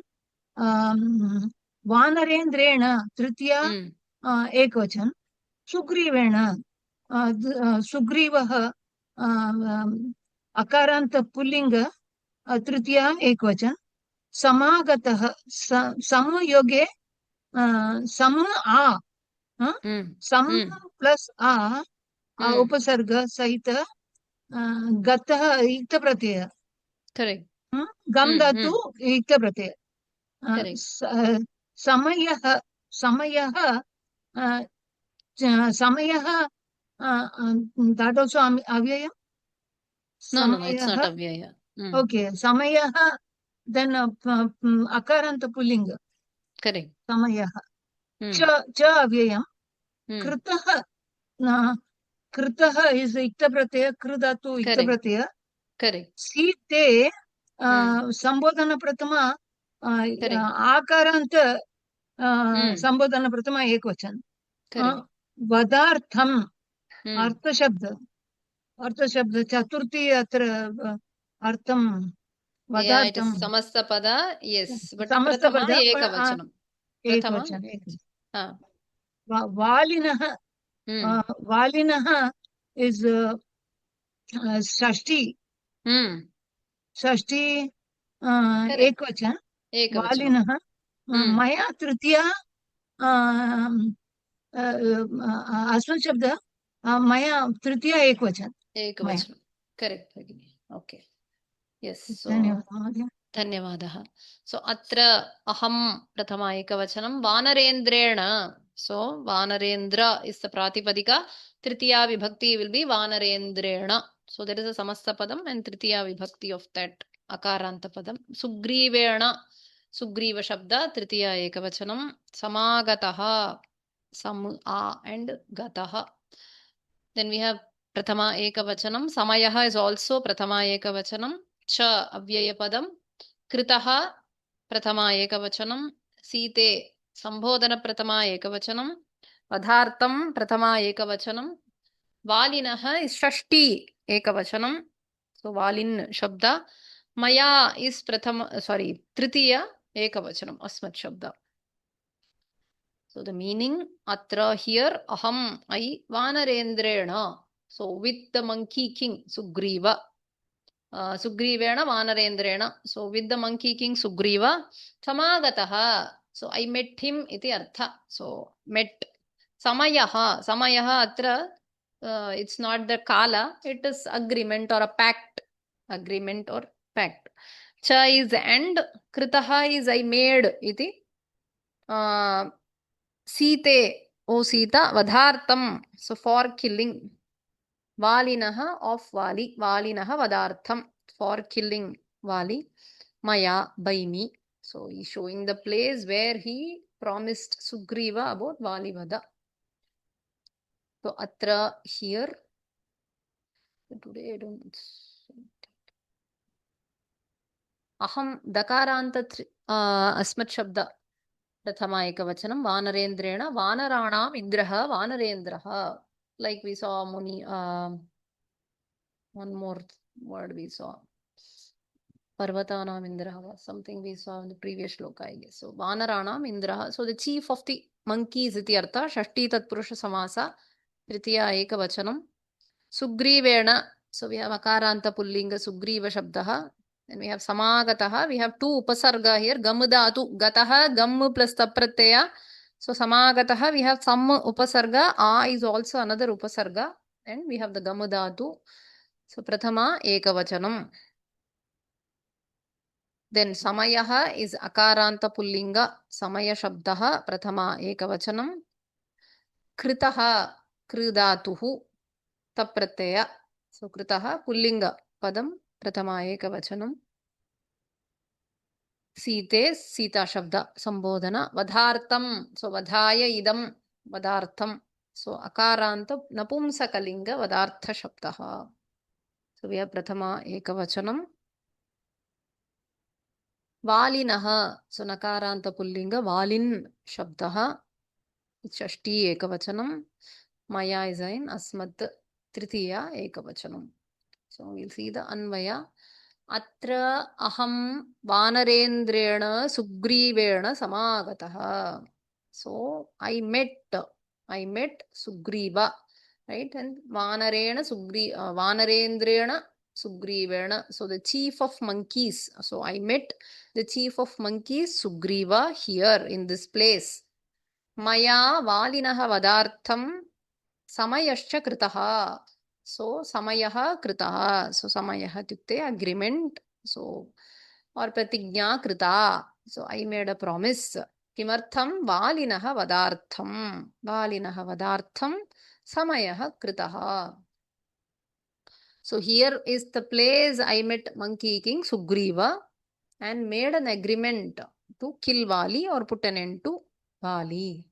वानरेन्द्रेण तृतीया एकवचन सुग्रीवेण सुग्रीवः अकारान्त पुल्लिङ्ग तृतीया एकवचन समागतः समयोगे सम आ सम प्लस आ उपसर्ग सहित गतः इक्त प्रत्यय Correct. गम धातु इक्त प्रत्यय Correct. समयः समयः समयः that also अव्ययम् No, it's not avyaya. okay समयः then अकारान्त पुल्लिङ्ग Correct. समयः च अव्ययम् कृतः कृतः is इक्त प्रत्यय कृ धातु इक्त प्रत्यय Correct. सीते संबोधन प्रथम आकारान्त संबोधन प्रथम एकवचन वदार्थम् अर्थशब्द चतुर्थी अत्र अर्थं वदार्थं समस्तपद yes but समस्तपद एकवचनम् एकवचन वालिनः वालिनः is षष्ठी षष्ठी एकवचन वालिनः मया तृतीया अस्मत् शब्द मया तृतीया एकवचन करेक्ट भगिनी ओके यस धन्यवादः सो अत्र अहं प्रथमा एकवचनं वानरेन्द्रेण सो वानरेन्द्र इस् द प्रातिपदिका तृतीया विभक्ति विल बी वानरेन्द्रेण so there is a samasta padam and tritiya vibhakti of that akaranta padam sugriveena sugriva shabda tritiya ekavachanam samagataha sam a and gataha then we have prathama ekavachanam samayah is also prathama ekavachanam cha avyaya padam kritaha prathama ekavachanam site sambodhana prathama ekavachanam vadhartam prathama ekavachanam वालिनः इस् षष्ठी एकवचनम so वालिन शब्द मया इस् प्रथम sorry तृतीय एकवचनम अस्मत् शब्द सो द मीनिंग अत्र हियर अहम ऐ वानरेन्द्रेण so with the monkey king Sugriva सुग्रीवेण वानरेन्द्रेण so with the monkey king Sugriva समागतः सो ऐ मेट हिम इति अर्थ सो मेट समयः समयः अत्र it's not the kala, it is agreement or a pact, agreement or pact. Cha is and kritaha is I made iti site o sita vadhartam so for killing valinaha of vali valinaha vadhartham for killing vali maya by me so he showing the place where he promised Sugriva about valivada. So atra here today I don't aham dakaranta asmat shabda prathama ekavachanam vanarendrena vanaranam indraha vanarendraha like we saw muni one more word we saw parvatanam indraha something we saw in the previous shloka I guess so vanaranam indraha so the chief of the monkeys iti artha shashti tatpurusha samasa tritiya ekavachanam sugriveena so we have akaranta pullinga sugriva shabdah then we have samagatah we have two upasarga here gam dhatu gatah gam plus tapratyaya so samagatah we have some upasarga a is also another upasarga and we have the gam dhatu so prathama ekavachanam then samayah is akaranta pullinga samaya shabdah prathama ekavachanam kritaha कृदातुः तप्रत्यय सो कृतः pulling पदम प्रथमा एकवचनम सीते सीता शब्द संबोधन वधार्थम सो वधाय इदम वदार्थम सो अकारांत नपुंसकलिंग वदार्थ शब्दः so we have Prathama एकवचनम Valinah. So nakaranta pullinga valin shabdah. Shashti ekavachanam. Maya is in asmat tritiya ekavachanam. So we'll see the anvaya. Atra aham vanarendrena sugrivena samagataha. So I met Sugriva, right? And vanarendrena Sugrivena. So the chief of monkeys. So I met the chief of monkeys Sugriva here in this place. Maya valinaha vadartham samayascha kritaha. So samayah kritaha. So samayah ityukte agreement. So or pratignya krita. So I made a promise. Kimartham valinaha vadartham. Valinaha vadartham samayah kritaha. So here is the place I met Monkey King Sugriva and made an agreement to kill Vali or put an end to Vali.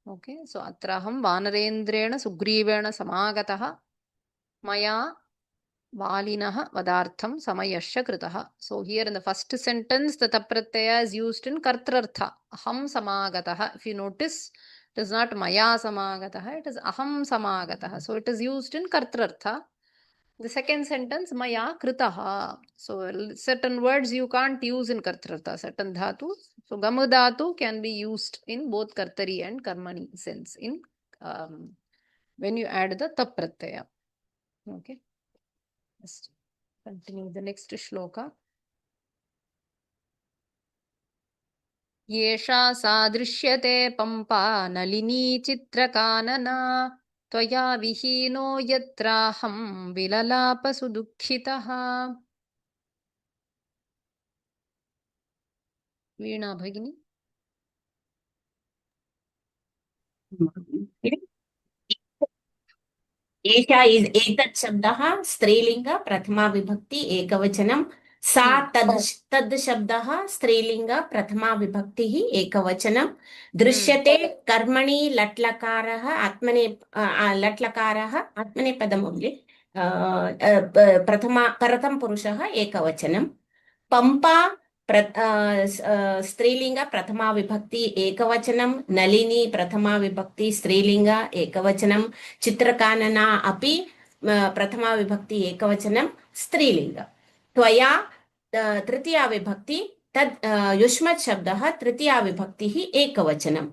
Okay, so atraham vanarendrena Sugrivena samagataha maya valinah vadartham samayasya kritaha. So here in the first sentence, the tapratyaya is used in kartrartha. Aham samagataha. If you notice, it is not maya samagataha, it is aham samagataha. So it is used in kartrartha. The second sentence, maya kritaha. So certain words you can't use in kartrartha, certain dhatu. So gama dhatu can be used in both kartari and karmani sense in when you add the tap pratyaya. Okay. Let's continue the next shloka. Yesha sadrishyate pampa nalini chitrakanana त्वया विहीनो यत्राहं विललापसुदुःखितः. वीणा भगिनी. एषा is एतत् शब्दः स्त्रीलिङ्ग प्रथमा विभक्ति एकवचनं. सा तद् शब्दः स्त्रीलिङ्ग प्रथमा विभक्तिः एकवचनं. दृश्यते कर्मणि लट्लकारः आत्मनेपदम् ओन्लि. प्रथम पुरुषः एकवचनं. पंपा स्त्रीलिंग प्रथमा विभक्ति एकवचनं. नलिनी प्रथमा विभक्ति स्त्रीलिंग एकवचनं. चित्रकानना अपि प्रथमा विभक्ति एकवचनं स्त्रीलिंग. त्वया तृतीया विभक्ति तद् युष्मत् शब्दः तृतीया विभक्तिः एकवचनं.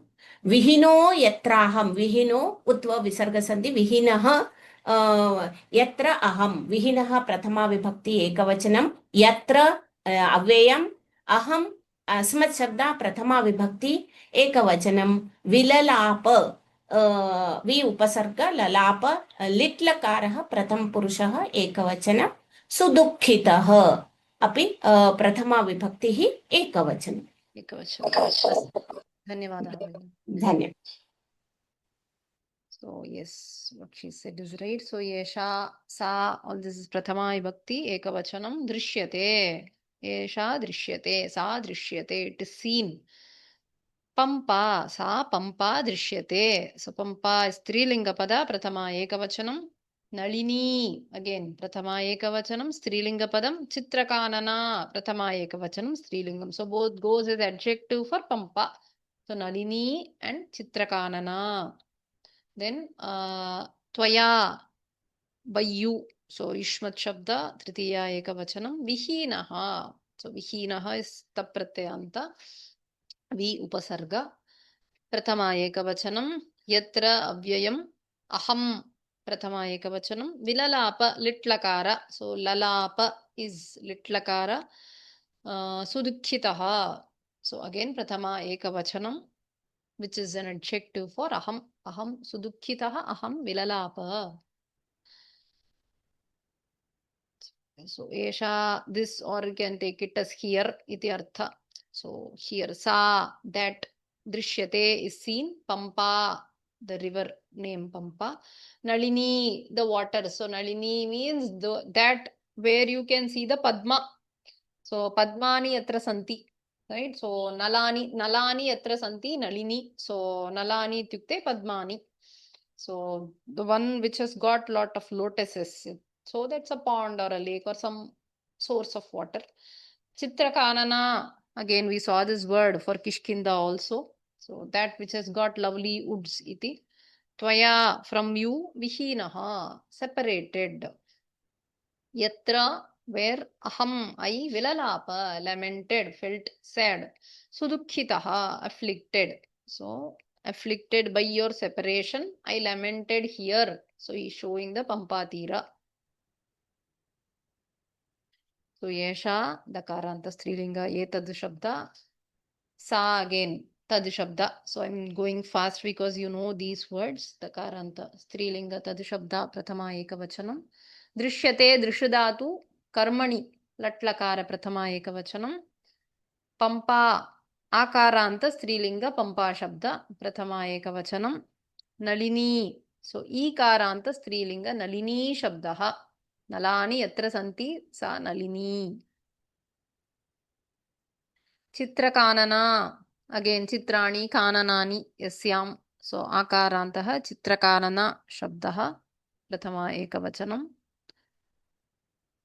विहीनो यत्राहं. विहीनो उत्व विसर्गसन्धि विहीनः यत्र अहं. विहीनः प्रथमा विभक्ति एकवचनं. यत्र अव्ययम्. अहम् अस्मत् शब्द प्रथमा विभक्ति एकवचनं. विललाप वि उपसर्ग ललाप लिट्लकारः प्रथम पुरुषः एकवचनं. सुदुःखितः अपि प्रथमा विभक्तिः एकवचनं. धन्यवादः. धन्यवादः. So yes, what she said is right. So yesha, sa, all this is prathama vibhakti ekavachanam. Drishyate, yesha drishyate, sa drishyate, it is seen. Pampa, sa pampa drishyate. So pampa is strilinga pada, prathama ekavachanam. Nalini, again prathama ekavachanam, strilinga padam. Chitrakanana, prathama ekavachanam, strilingam. So both goes as adjective for pampa. So Nalini and Chitrakanana. Then Tvaya, by you. So Yushmat Shabda, Tritiya Ekavachanam. Vihinaha. So Vihinaha is Tapratyanta. Vi Upasarga. Prathama Ekavachanam. Yatra Avyayam. Aham. Prathama Ekavachanam. Vilalapa Litlakara. So Lalapa is Litlakara. Sudukkhitaha. So again Prathama Ekavachanam, which is an adjective for aham. Aham sudukkhitaha, aham vilalapa. So esha, this, or you can take it as here iti artha. So here sa, that. Drishyate is seen. Pampa, the river name Pampa. Nalini, the water. So Nalini means that where you can see the Padma. So Padmani atra santi. Right? So Nalani atra santi Nalini. So Nalani ityukte Padmani. So the one which has got lot of lotuses. So that's a pond or a lake or some source of water. Chitrakanana, Again, we saw this word for Kishkinda also. So that which has got lovely woods iti. Tvaya, from you, vihinaha, separated. Yatra, where aham, I, vilalapa, lamented, felt sad. Sudukhitaha, afflicted. So, afflicted by your separation, I lamented here. So, he is showing the Pampatira. So, Yesha, Dakaranta Strilinga, Etad Shabda. Sa again, Tad Shabda. So, I'm going fast because you know these words. Dakaranta Strilinga, Tad Shabda, Prathama Ekavachanam. Drishyate, Drishyadatu, Karmani, Latlakara, Prathama Ekavachanam. Pampa, Akaranta Strilinga, Pampa Shabda, Prathama Ekavachanam. Nalini, so Ikaranta Strilinga, Nalini Shabdaha. Nalani yatra santi, sa Nalini. Chitrakanana, again Chitrani, Kananani, Yasyam. So Akarantaha, Chitrakanana Shabdaha, Prathama Ekavachanam.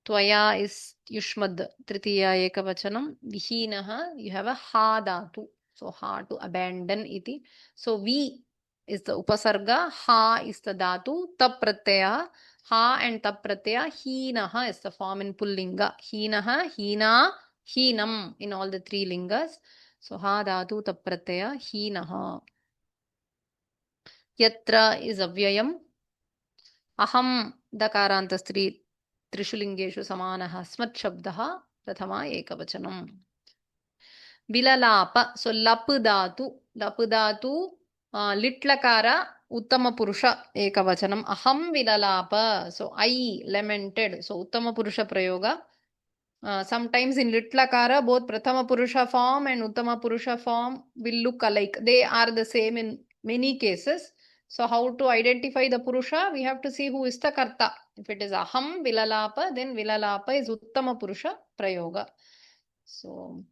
Tvaya is Yushmad, Tritiya Ekavachanam. Vihinaha, you have a ha dhatu. So ha to abandon iti. So vi is the upasarga, ha is the dhatu, tap pratyaya, ha and tap pratyaya, hinaha is the form in pullinga. Hinaha, hina, hinam in all the three lingas. So ha dhatu, tap pratyaya, hinaha. Yatra is avyayam. Aham dakaranta stri Trishulingeshu samanaha smat shabdaha prathama ekavachanam. Vilalapa, so lapudatu, litlakara uttama purusha ekavachanam. Aham vilalapa, so I lamented. So uttama purusha prayoga. Sometimes in litlakara both prathama purusha form and uttama purusha form will look alike. They are the same in many cases. So how to identify the purusha? We have to see who is the karta. If it is aham vilalapa, then vilalapa is uttama purusha prayoga. So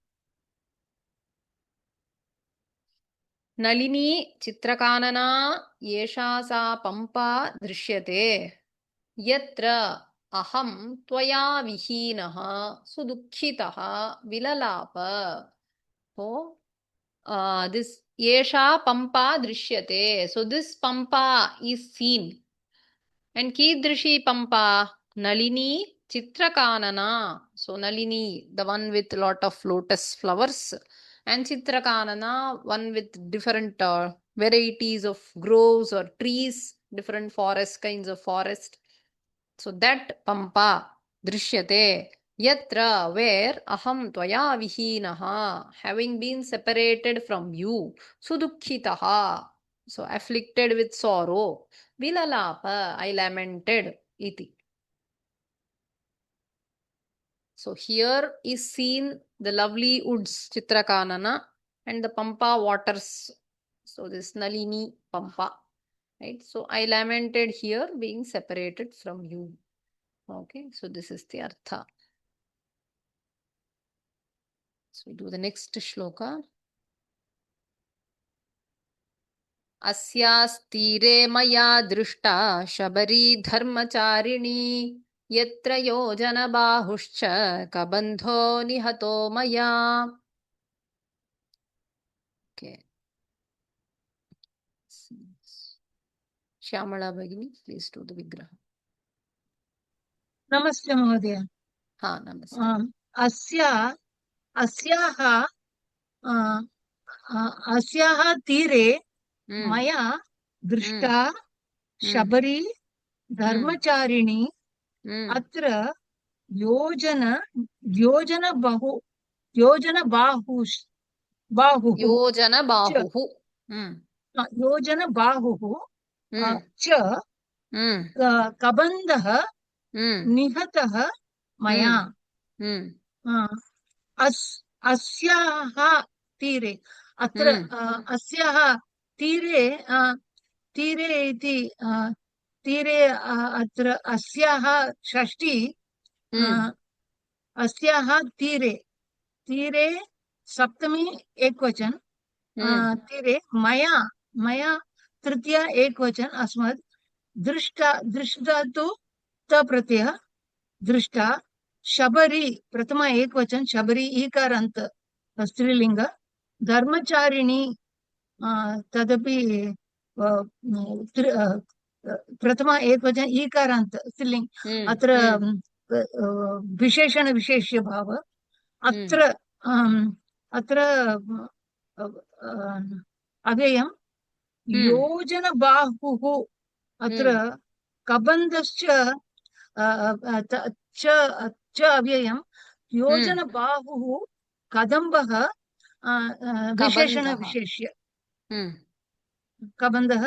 Nalini Chitrakanana Yesha sa Pampa Drishyate Yatra Aham Tvaya Vihinaha Sudukhitaha Vilalapa. So this Yesha Pampa Drishyate. So this Pampa is seen. And Kidrishi Pampa, Nalini Chitrakanana. So Nalini, the one with lot of lotus flowers. And Chitrakanana, one with different varieties of groves or trees, different forest, kinds of forest. So that Pampa, Drishyate, Yatra, where Aham Tvaya Vihinaha, having been separated from you, Sudukhitaha, so afflicted with sorrow, Vilalapa, I lamented, iti. So here is seen the lovely woods, Chitrakanana, and the Pampa waters. So this Nalini Pampa, right? So I lamented here being separated from you. Okay, so this is the Artha. So we do the next shloka. Asyastire maya drishta shabari dharmacharini yatra yojana bahushcha kabandho nihato maya. Okay. Shyamala Bhagini, please do the Vigraha. Namaste Mahodaya. Ha, namaste. अस्याः तीरे मया दृष्टा शबरी धर्मचारिणी अत्र योजन बाहुः च कबन्धः निहतः मया अस्याः तीरे अत्र अस्याः तीरे इति तीरे अत्र अस्याः षष्ठी अस्याः तीरे सप्तमी एकवचन तीरे मया तृतीया एकवचन अस्मत् दृष्टा तु त प्रत्ययः दृष्टा शबरी प्रथमा एकवचन शबरी ईकारान्त स्त्रीलिङ्ग धर्मचारिणी तदपि प्रथमा एकवचन ईकारान्त स्त्रीलिङ्ग अत्र विशेषणविशेष्यभाव अत्र अत्र अव्ययं योजनबाहुः अत्र कबन्धश्च च अव्ययं योजनबाहुः कदम्बः विशेषणविशेष्य कबन्धः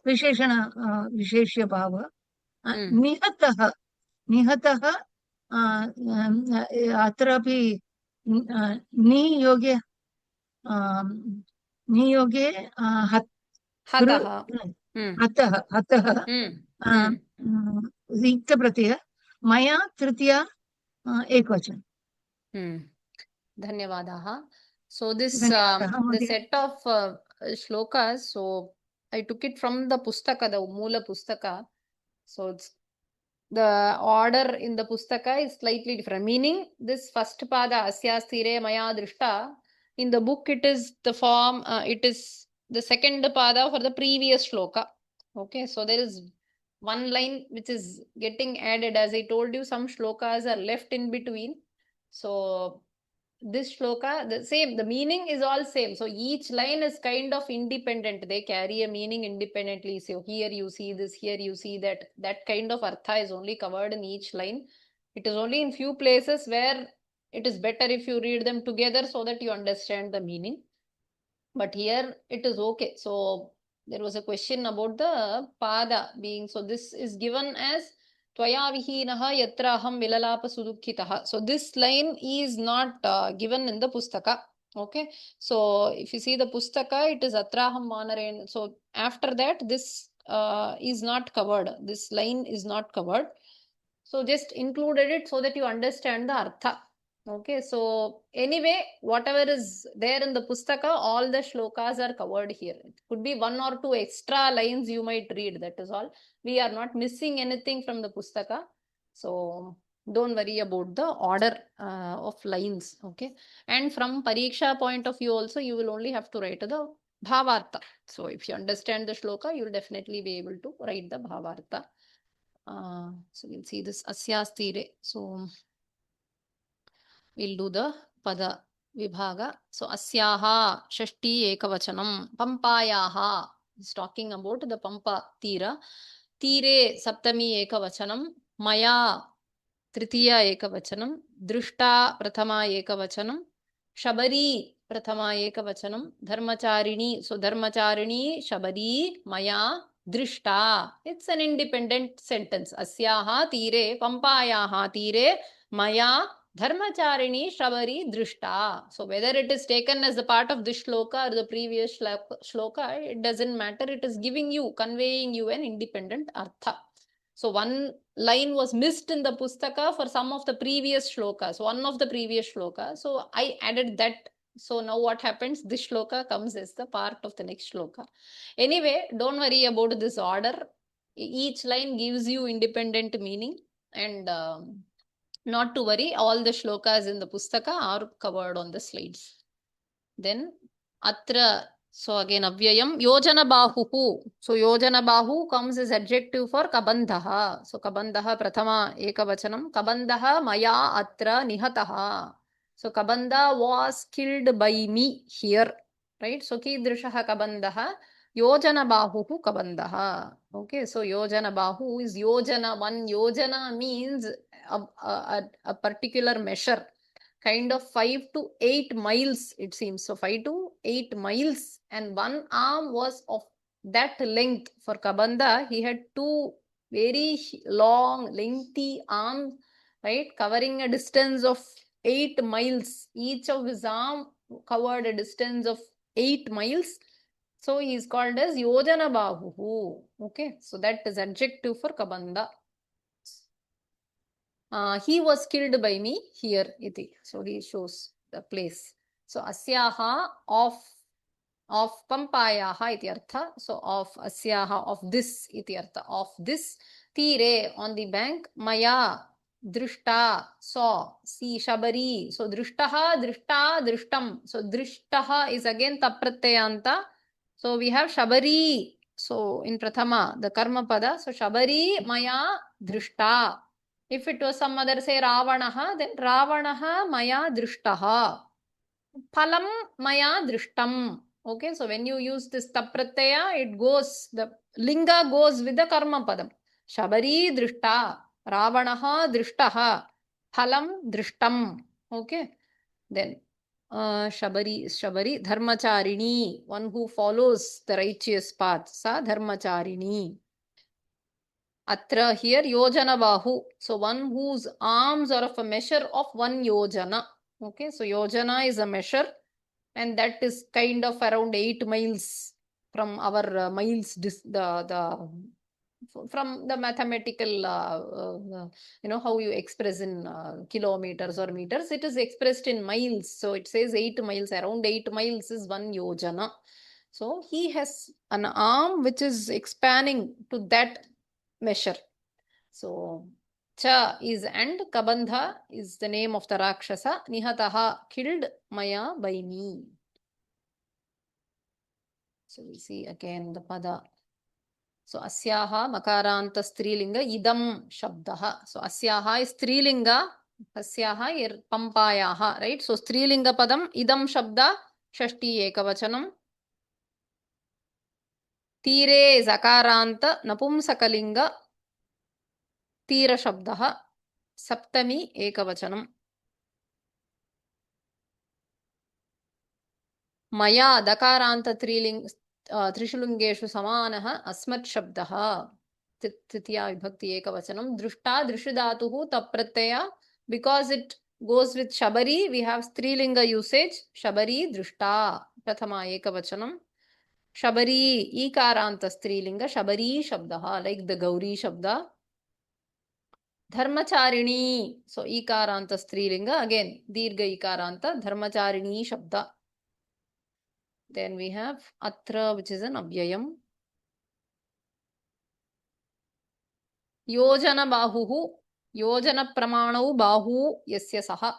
विशेषण विशेष्यभाव निहतः निहतः अत्रापि नियोगे नियोगे हतः हतः हतः रिक्तप्रत्यय मया तृतीया एकवचन धन्यवादाः. So this धन्यवादः the set of shlokas, so I took it from the pustaka, the Moola pustaka. So it's the order in the pustaka is slightly different, meaning this first pada asyastire maya drishta, in the book it is the form, it is the second pada for the previous shloka. Okay, so there is one line which is getting added. As I told you, some shlokas are left in between. So this shloka, the same, the meaning is all same. So each line is kind of independent. They carry a meaning independently. So here you see this, here you see that. That kind of artha is only covered in each line. It is only in few places where it is better if you read them together so that you understand the meaning. But here it is okay. So there was a question about the pada being, so this is given as Tvaya vihinaha yatra aham vilalapa sudukkitaha. So this line is not given in the pustaka. Okay. So if you see the pustaka, it is atraham manaren. So after that, this is not covered. This line is not covered. So just included it so that you understand the artha. Okay, so anyway, whatever is there in the pustaka, all the shlokas are covered here. It could be one or two extra lines you might read, that is all. We are not missing anything from the pustaka. So don't worry about the order of lines, okay. And from Pariksha point of view also, you will only have to write the Bhavartha. So if you understand the shloka, you will definitely be able to write the Bhavartha. So we'll see this Asyastire. So we'll do the pada vibhaga. So asyaha shashti ekavachanam pampayaha is talking about the pampa tira. Tire saptami ekavachanam maya tritiya ekavachanam drushta prathama ekavachanam shabari prathama ekavachanam dharmacharini. So dharmacharini shabari maya drishta. It's an independent sentence. Asyaha tire pampayaha tire maya Dharmacharini Shravari Drishta. So whether it is taken as a part of this shloka or the previous shloka, it doesn't matter. It is giving you, conveying you an independent artha. So one line was missed in the pustaka for some of the previous shlokas, one of the previous shlokas. So I added that. So now what happens? This shloka comes as the part of the next shloka. Anyway, don't worry about this order. Each line gives you independent meaning, and not to worry, all the shlokas in the pustaka are covered on the slides. Then atra, so again avyayam yojana bahuhu. So yojana bahu comes as adjective for kabandhaha. So kabandhaha prathama ekavachanam. Kabandhaha maya atra nihataha. So kabandha was killed by me here, right? So kidrishaha kabandhaha yojana bahuhu kabandhaha. Okay, so yojana bahu is yojana. One yojana means a particular measure, kind of 5 to 8 miles, it seems. So 5 to 8 miles, and one arm was of that length. For Kabandha, he had two very long, lengthy arms, right, covering a distance of 8 miles. Each of his arm covered a distance of 8 miles. So he is called as Yojana Bahuhu. Okay, so that is adjective for Kabandha. He was killed by me here, iti. So he shows the place. So asyaha of pampayaha iti artha. So of asyaha, of this iti artha. Of this tire, on the bank, maya Drishta, saw. See, Shabari. So, Drishtaha, Drishta, Drishtam. So, Drishtaha is again Tapratyayanta. So, we have Shabari. So, in Prathama, the Karma Pada. So, Shabari, Maya, Drishta. If it was some other, say, Ravanaha, then Ravanaha, Maya, Drishtaha. Phalam, Maya, Drishtam. Okay, so when you use this Tapratyaya, it goes, the Linga goes with the Karma Padam. Shabari, Drishta. Ravanaha drishtaha, phalam drishtam. Okay, then Shabari, dharmacharini, one who follows the righteous path. Sa dharmacharini. Atra, here yojana bahu. So one whose arms are of a measure of 1 yojana. Okay, so yojana is a measure, and that is kind of around 8 miles from our miles, from the mathematical, you know, how you express in kilometers or meters, it is expressed in miles. So it says 8 miles, around 8 miles is 1 yojana. So he has an arm which is expanding to that measure. So cha is and, Kabandha is the name of the Rakshasa. Nihataha, killed, Maya, by me. So we see again the pada. So asyaha makaranta strilinga idam shabdaha. So asyaha is strilinga, asyaha pampayaha, right? So strilinga padam idam shabda shashti ekavachanam. Tire is akaranta napumsakalinga tira shabdaha saptami ekavachanam. Maya dakaranta त्रिशुलिङ्गेषु समानः अस्मत् शब्दः तृतीया विभक्ति एकवचनं दृष्टा दृशुधातुः तप्रत्यय because it goes with shabari we have strilinga usage shabari दृष्टा प्रथमा एकवचनं shabari ikaranta strilinga shabari shabdah like the gauri shabda dharmacharini so ikaranta strilinga again dirgha ikaranta dharmacharini shabda. Then we have atra, which is an avyayam. Yojana bahuhu, yojana pramanau bahu yasya saha.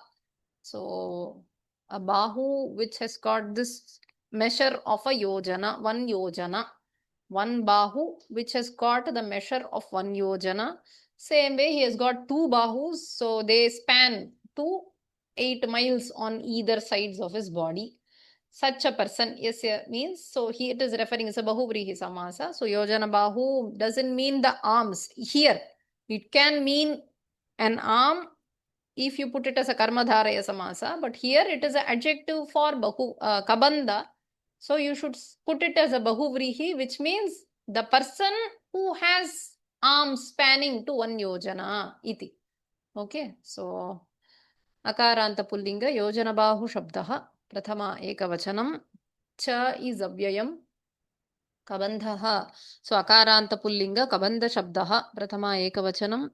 So a bahu which has got this measure of a yojana, 1 yojana. 1 bahu which has got the measure of 1 yojana. Same way he has got 2 bahus, so they span 8 miles on either sides of his body. Such a person, yes, means, so he, it is referring as a bahuvrihi samasa. So yojana bahu doesn't mean the arms. Here, it can mean an arm if you put it as a karmadharaya samasa, but here it is an adjective for bahu, kabanda. So you should put it as a bahuvrihi, which means the person who has arms spanning to 1 yojana iti. Okay, so akaranta pullinga yojana bahu shabdaha. Prathama ekavachanam. Cha is avyayam. Kabandhaha. So akaranta pullinga kabandha shabdaha. Prathama ekavachanam.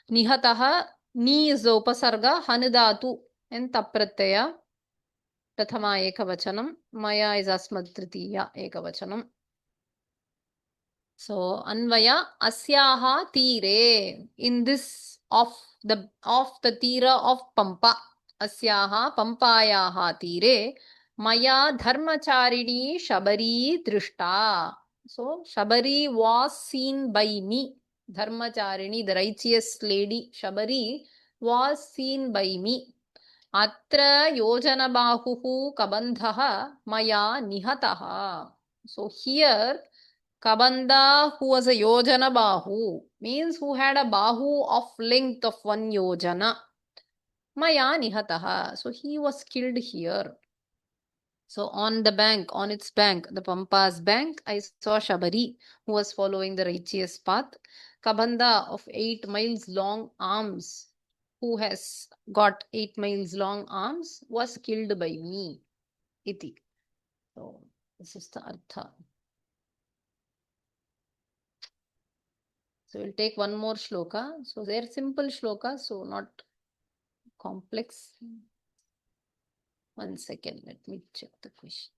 Nihataha. Ni is the upasarga. Hanudatu and tapratyaya. Prathama ekavachanam. Maya is asmad tritiya ekavachanam. So anvaya asyaha tire. In this of the tira of Pampa. Asyaha pampayaha tire maya dharmacharini shabari drishta. So Shabari was seen by me. Dharmacharini, the righteous lady Shabari was seen by me. Atra yojana bahuhu kabandhaha maya nihataha. So here Kabanda, who was a yojana bahu, means who had a bahu of length of 1 yojana. Maya nihataha. So he was killed here. So on the bank, on its bank, the Pampa's bank, I saw Shabari, who was following the righteous path. Kabanda of 8 miles long arms, who has got 8 miles long arms, was killed by me. Iti. So this is the artha. So we'll take one more shloka. So they're simple shlokas, so not complex. One second, let me check the question.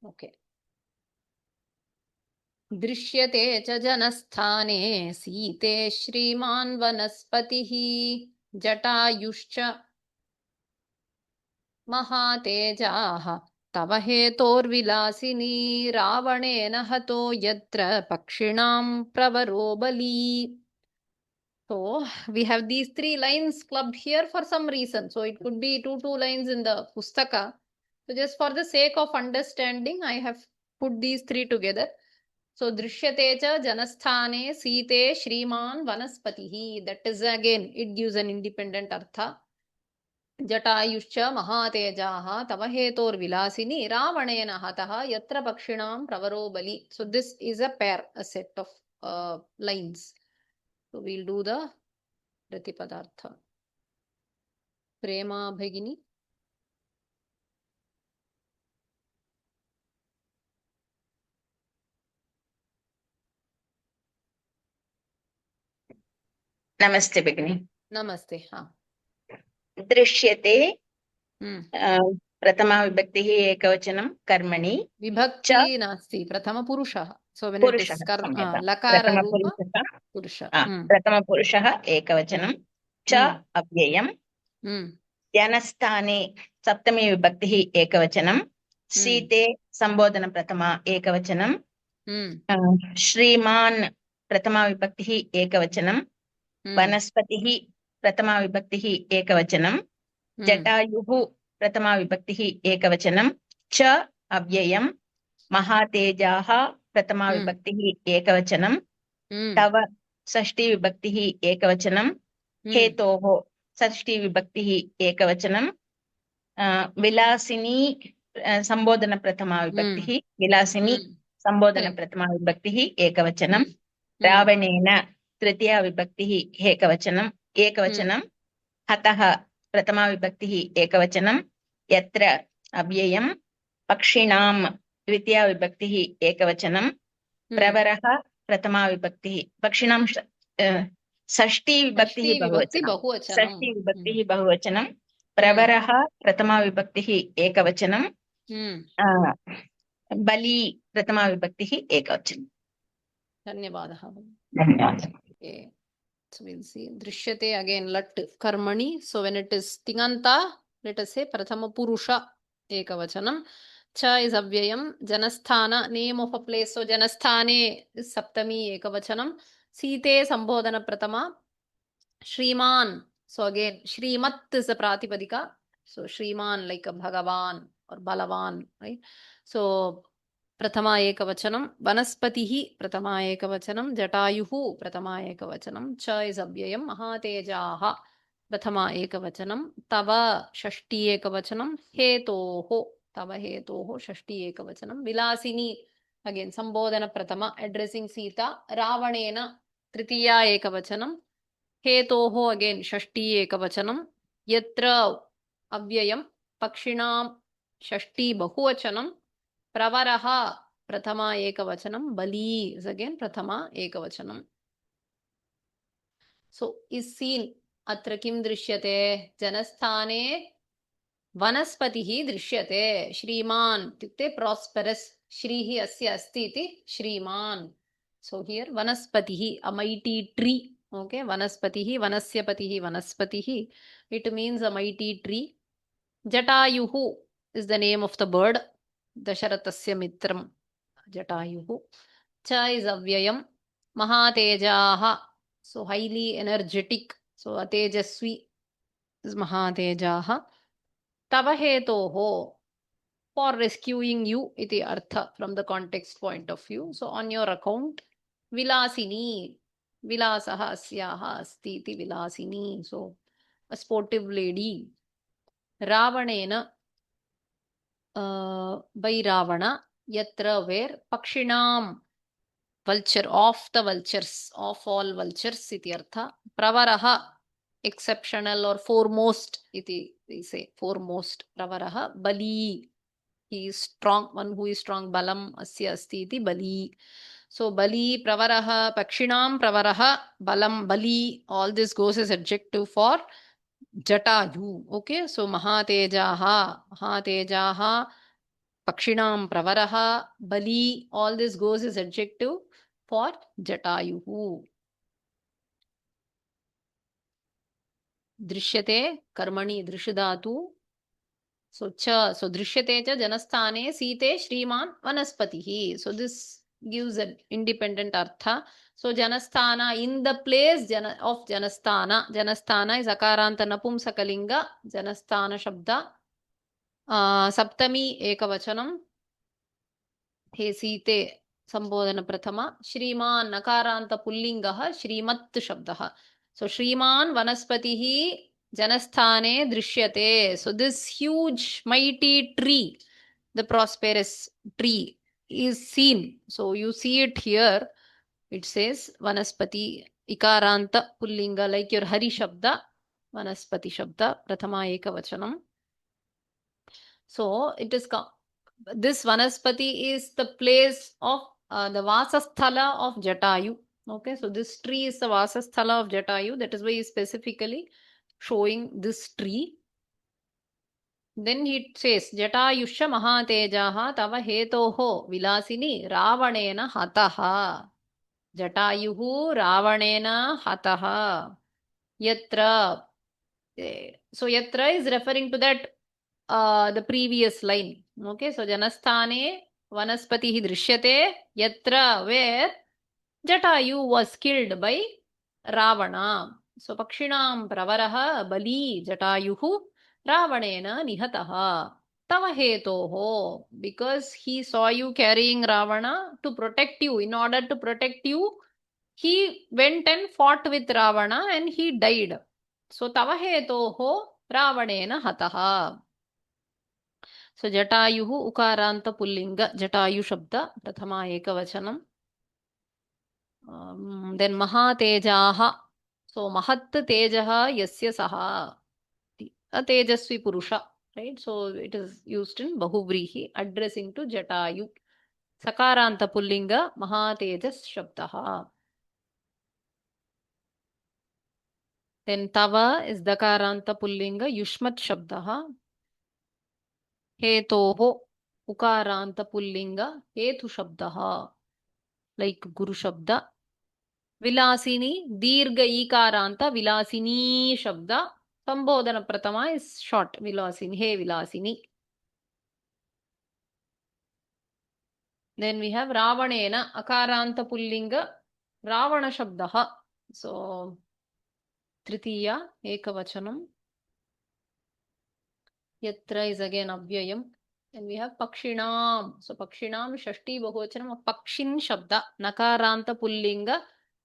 Okay. दृश्यते च जनस्थाने सीते श्रीमान् वनस्पतिः जटायुश्च महातेजाः तव हेतोर्विलासिनी रावणेन हतो यत्र पक्षिणां प्रवरो बली. So we have these 3 lines clubbed here for some reason. So it could be two lines in the pustaka. So just for the sake of understanding, I have put these 3 together. So drishyate cha janasthane site shriman vanaspatihi. That is again, it gives an independent artha. Jatayuscha mahatejaha tava hetor vilasini ravanena hataha yatra pakshinam pravaro bali. So this is a pair, a set of lines. So we'll do the Pratipadartha. Prema Bhagini. नमस्ते भगिनी. Namaste. हाँ. दृश्यते प्रथमा विभक्तिः एकवचनं कर्मणि विभक्ति नास्ति प्रथमपुरुषः. So when it पुरुषः is लकाररूप पुरुषः. प्रथमपुरुषः एकवचनं च अव्ययम् जनस्थाने सप्तमी विभक्तिः एकवचनं सीते संबोधन प्रथमा एकवचनं श्रीमान् प्रथमा विभक्तिः एकवचनं वनस्पतिः प्रथमा विभक्तिः एकवचनं जटायुः प्रथमा विभक्तिः एकवचनं च अव्ययम् महातेजाः प्रथमा विभक्तिः एकवचनं तव षष्ठी विभक्तिः एकवचनं हेतोः षष्ठी विभक्तिः एकवचनं विलासिनी संबोधन प्रथमा विभक्तिः विलासिनी संबोधन प्रथमा विभक्तिः एकवचनं रावणेन तृतीया विभक्तिः एकवचनं हतः प्रथमा विभक्तिः एकवचनं यत्र अव्ययं पक्षिणां द्वितीया विभक्तिः एकवचनं प्रवरः प्रथमा विभक्तिः पक्षिणां षष्ठी विभक्तिः बहुवचनं प्रवरः प्रथमा विभक्तिः एकवचनं बली प्रथमा विभक्तिः एकवचनं. धन्यवादः. धन्यवादः. Okay. So we'll see. Drishyate again lat karmani. So when it is tinganta, let us say prathama purusha ekavachanam. Cha is avyayam. Janasthana, name of a place. So janasthane is saptami ekavachanam. Site sambodhana prathama. Shriman. So again, Shrimat is the pratipadika. So Shriman like a Bhagavan or Balavan, right? So प्रथमा एकवचनं वनस्पतिः प्रथमा एकवचनं जटायुः प्रथमा एकवचनं च is अव्ययं महातेजाः प्रथमा एकवचनं तव षष्ठी एकवचनं हेतोः तव हेतोः षष्ठी एकवचनं विलासिनी अगेन संबोधन प्रथमा एड्रेसिंग सीता रावणेन तृतीया एकवचनं हेतोः अगेन षष्ठी एकवचनं यत्र अव्ययं पक्षिणां षष्ठी बहुवचनं प्रवरः प्रथमा एकवचनं बली is again प्रथमा एकवचनं. So is seen अत्र किं दृश्यते जनस्थाने वनस्पतिः दृश्यते श्रीमान् इत्युक्ते prosperous श्रीः अस्य अस्ति इति श्रीमान्. So here वनस्पतिः a mighty tree. Okay, वनस्पतिः वनस्य पतिः वनस्पतिः it means a mighty tree. जटायुः is the name of the bird. दशरथस्य मित्रं जटायुः. च is अव्ययं महातेजाः so highly energetic so अतेजस्वी is महातेजाः. तव हेतोः for rescuing you इति अर्थ from the context point of view. So on your account Vilasini विलासः अस्याः अस्ति इति Vilasini so a sportive lady. रावणेन by Ravana, yatra where Pakshinam, vulture of the vultures, of all vultures, iti artha. Pravaraha, exceptional or foremost, iti we say, foremost. Pravaraha, Bali, he is strong, one who is strong, Balam, asya asti iti Bali. So Bali, Pravaraha, Pakshinam, Pravaraha, Balam, Bali, all this goes as adjective for Jatayu. Okay, so Mahatejaha, Mahatejaha, Pakshinam Pravaraha, Bali, all this goes as adjective for Jatayuhu. Drishyate, Karmani, Drishadatu. So Drishyate cha Janasthane Site Shriman Vanaspatihi. So this gives an independent artha. So Janasthana, in the place of Janasthana. Janasthana is Akaranta Napumsakalinga. Janasthana Shabda. Saptami Ekavachanam. He Site Sambodhana Prathama. Shriman Nakaranta Pullingaha. Shrimat Shabdaha. So Shriman Vanaspatihi Janasthane Drishyate. So this huge mighty tree, the prosperous tree, is seen. So you see it here. It says Vanaspati Ikaranta Pullinga, like your Hari Shabda, Vanaspati Shabda, Prathama Ekavachanam. So it is this Vanaspati is the place of the Vasasthala of Jatayu. Okay, so this tree is the Vasasthala of Jatayu. That is why he is specifically showing this tree. Then he says, Jatayusha Mahatejaha Tava Hetoho Vilasini Ravanena Hataha. Jatayuhu Ravanena Hataha. Yatra. So Yatra is referring to that the previous line. Okay, so Janasthane Vanaspatihi Drishyate Yatra, where Jatayu was killed by Ravana. So Pakshinam Pravaraha Bali Jatayuhu Ravanena Nihataha Tava Hetoho, because he saw you carrying Ravana to protect you. In order to protect you, he went and fought with Ravana and he died. So Tava Hetoho Ravanena Hataha. So Jatayuhu Ukaranta Pullinga, Jatayu Shabda, Prathama Ekavachanam. Then Mahatejaha. So Mahat Tejaha Yasya Saha. A Tejasvi Purusha. Right? So it is used in Bahuvrihi, addressing to Jatayu. Sakaranta Pullinga, Mahatejas Shabdaha. Then Tava is Dakaranta Pullinga, Yushmat Shabdaha. Hetoho Ukaranta Pullinga, Hetu Shabdaha. Like Guru Shabda. Vilasini, Dirga Ikaranta, Vilasini Shabda. Sambodhana Pratama is short. Vilasini, He Vilasini. Then we have Ravanena, Akaranta Pullinga, Ravana Shabdaha. So, Tritiya, Ekavachanam. Yatra is again Avyayam. Then we have Pakshinam. So, Pakshinam, Shashti Bahuvachanam, Pakshin Shabda, Nakaranta Pullinga,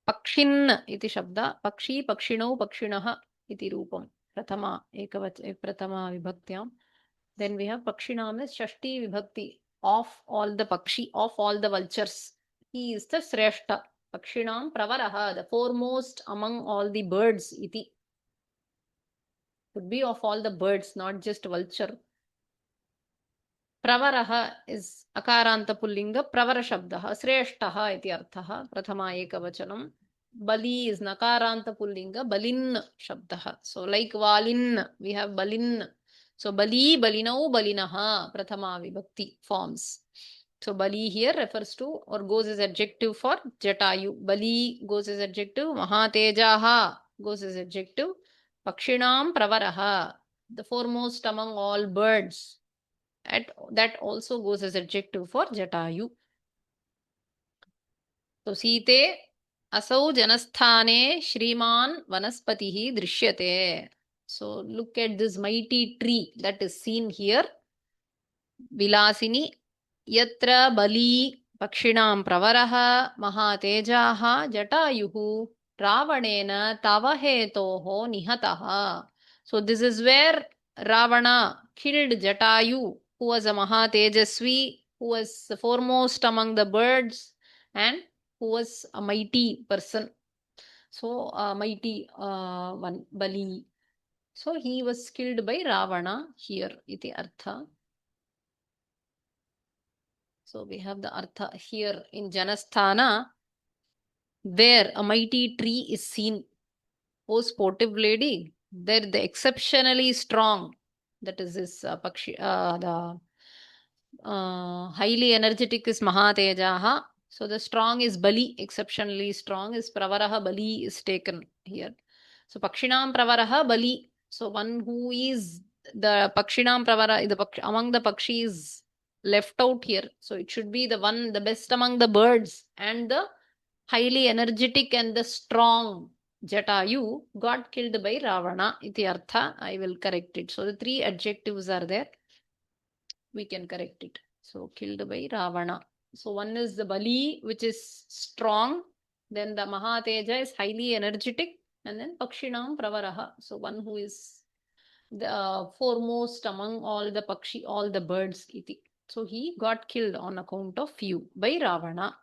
Pakshin iti Shabda, Pakshi, Pakshino, Pakshinaha iti Rupam. Prathama, Prathama Vibhaktyam. Then we have Pakshinam is Shashti Vibhakti, of all the Pakshi, of all the vultures. He is the Sreshta. Pakshinam Pravaraha, the foremost among all the birds iti. Could be of all the birds, not just vulture. Pravaraha is Akaranta Pullinga, Pravara Shabdaha, Sreshtaha iti arthaha, Prathama Ekavachanam. Bali is Nakaranta Pullinga, Balin Shabdaha. So like Valin, we have Balin. So Bali, Balinau, Balinaha, Prathama Vibhakti forms. So Bali here refers to or goes as adjective for Jatayu. Bali goes as adjective. Mahatejaha goes as adjective. Pakshinam Pravaraha, the foremost among all birds. That also goes as adjective for Jatayu. So Site Asau Janasthane Shriman Vanaspatihi Drishyate. So look at this mighty tree that is seen here. Vilasini Yatra Bali Pakshinam Pravaraha Mahatejaha Jatayuhu Ravanena Tava Hetoho Nihataha. So this is where Ravana killed Jatayu, who was a Mahatejasvi, who was the foremost among the birds and who was a mighty person. So a mighty one, Bali. So he was killed by Ravana here, iti artha. So we have the artha here in Janasthana, where a mighty tree is seen. O sportive lady, there the exceptionally strong, that is this Pakshi, the highly energetic is Mahatejaha. So the strong is Bali, exceptionally strong is Pravaraha. Bali is taken here. So Pakshinam Pravaraha Bali. So one who is the Pakshinam Pravara, among the Pakshis left out here. So it should be the one, the best among the birds, and the highly energetic and the strong Jatayu got killed by Ravana. Iti artha. I will correct it. So the three adjectives are there. We can correct it. So killed by Ravana. So one is the Bali, which is strong. Then the Mahateja is highly energetic. And then Pakshinam Pravaraha. So one who is the foremost among all the Pakshi, all the birds. Iti. So he got killed on account of you by Ravana.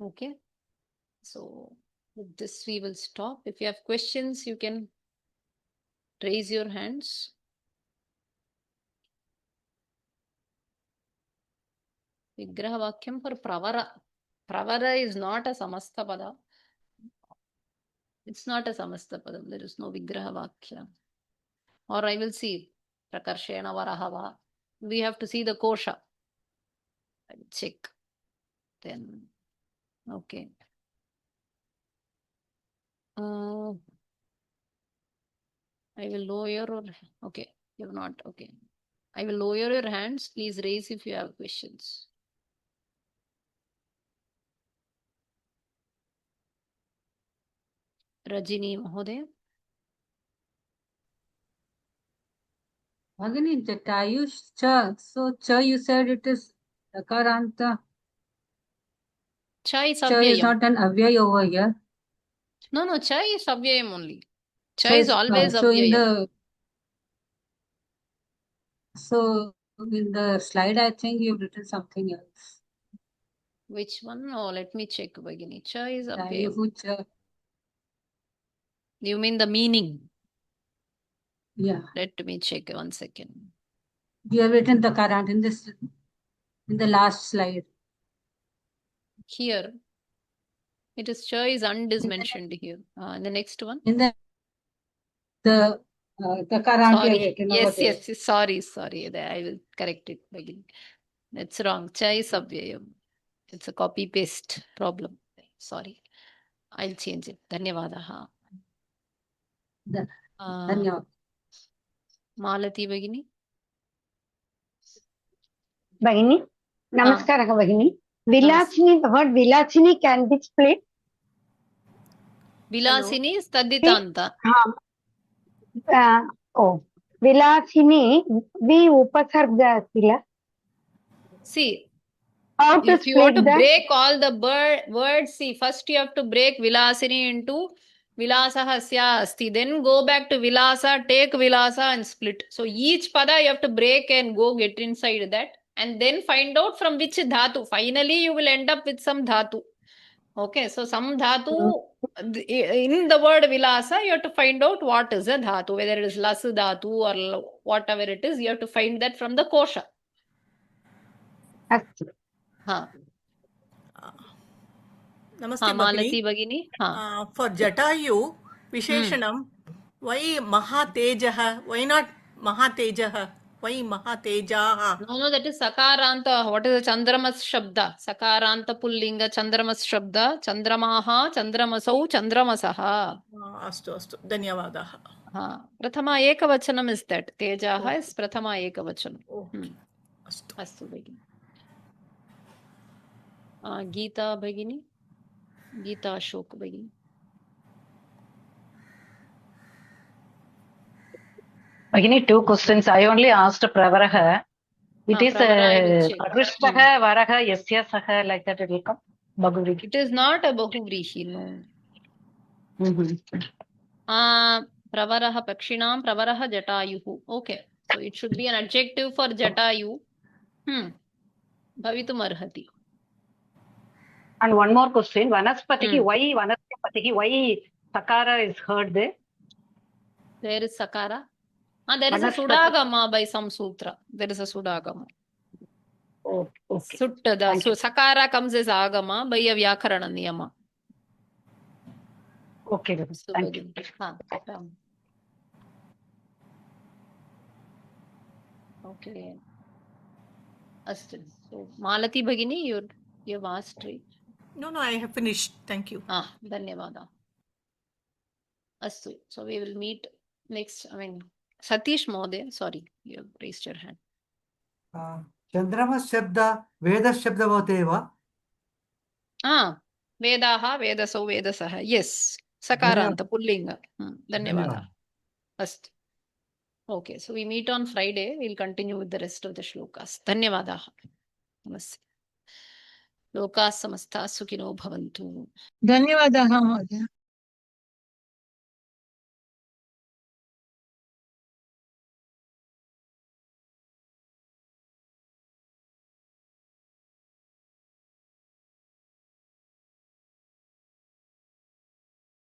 Okay. So with this we will stop. If you have questions, you can raise your hands. Vigraha Vakyam for Pravara. Pravara is not a Samasta Pada. It's not a Samasta Padam. There is no Vigraha Vakya. Or I will see Prakarshena Varahava. We have to see the Kosha. I will check. Then, okay. I will lower or okay. You have not. Okay. I will lower your hands. Please raise if you have questions. Rajini Mahodaya. Bhagini, Jatayu cha. So cha you said it is Sakaranta. Cha is Cha is Avyayam. not an avyay over here. No, Cha is Avyayam only. Cha So is it's always so Avyayam. in the slide I think you've written something else. Which one? No, let me check, Bhagini. Cha is Avyayam. Tayuhu cha. You mean the meaning? Yeah. Let me check 1 second. You have written the current in the last slide. Here, it is Cha is and is mentioned here. In the next one. In the current you have Sorry. written over there. Yes. Sorry. There, I will correct it, Bhagini. That's wrong. Cha is Avyayam. It's a copy paste problem. Sorry. I'll change it. Dhanyavadaha. Dhanyavad. Malati Bhagini. Bhagini, Namaskara Bhagini. Vilachini, the word Vilachini can be split. Vilasini is Taditanta. Vilachini, we upasarga sila. See, How to if you want to split that? break all the words, see, first you have to break Vilasini into Vilasahasya Asti. Then go back to Vilasa, take Vilasa and split. So each pada you have to break and go get inside that. And then find out from which dhatu. Finally, you will end up with some dhatu. Okay, so some dhatu, in the word Vilasa, you have to find out what is a dhatu. Whether it is Lasu dhatu or whatever it is, you have to find that from the kosha. Namaste, Malati Bhagini. For Jatayu, Visheshanam, why Mahatejaha? Why not Mahatejaha? Why Mahatejaha? No, that is Sakaranta. What is the Chandramas Shabda? Sakaranta Pullinga Chandramas Shabda. Chandramaha, Chandramasau, Chandramasaha. Astu. Dhanyavadaha. Prathama Ekavachanam is that. Tejaha is Prathama Ekavachanam. Astu Bhagini. Geeta Bhagini. Geeta Ashok Bhagini. Bhagini, 2 questions. I only asked Pravaraha. It is Pravishtaha, Varaha, Yasya, Saha, like that it will come. Bahuvrihi. It is not a Bahuvrihi, no. Pravaraha Pakshinam, Pravaraha Jatayuhu. Okay. So it should be an adjective for Jatayu. Bhavitum arhati. And one more question. Vanaspatihi, why Vanaspatihi, why Sakara is heard there? There is Sakara. There is a Sudagama by some sutra. There is a Sudagama. Oh, okay. Sutta. So Sakara comes as Agama by a Vyakarana Niyama. Okay, thank you. Okay. अस्तु. So, Malati Bhagini, you've asked, right? No, I have finished. Thank you. धन्यवादः. अस्तु. So we will meet next. Satish Mohoday, sorry, you have raised your hand. चन्द्रमा शब्द वेदशब्द भवति वा? वेदाः वेदसौ वेदसः. Yes. सकारान्त पुल्लिङ्ग. धन्यवादः. अस्तु. Okay, so we meet on Friday. We'll continue with the rest of the shlokas. धन्यवादाः. नमस्ते. लोकाः समस्ताः सुखिनो भवन्तु. धन्यवादाः महोदय.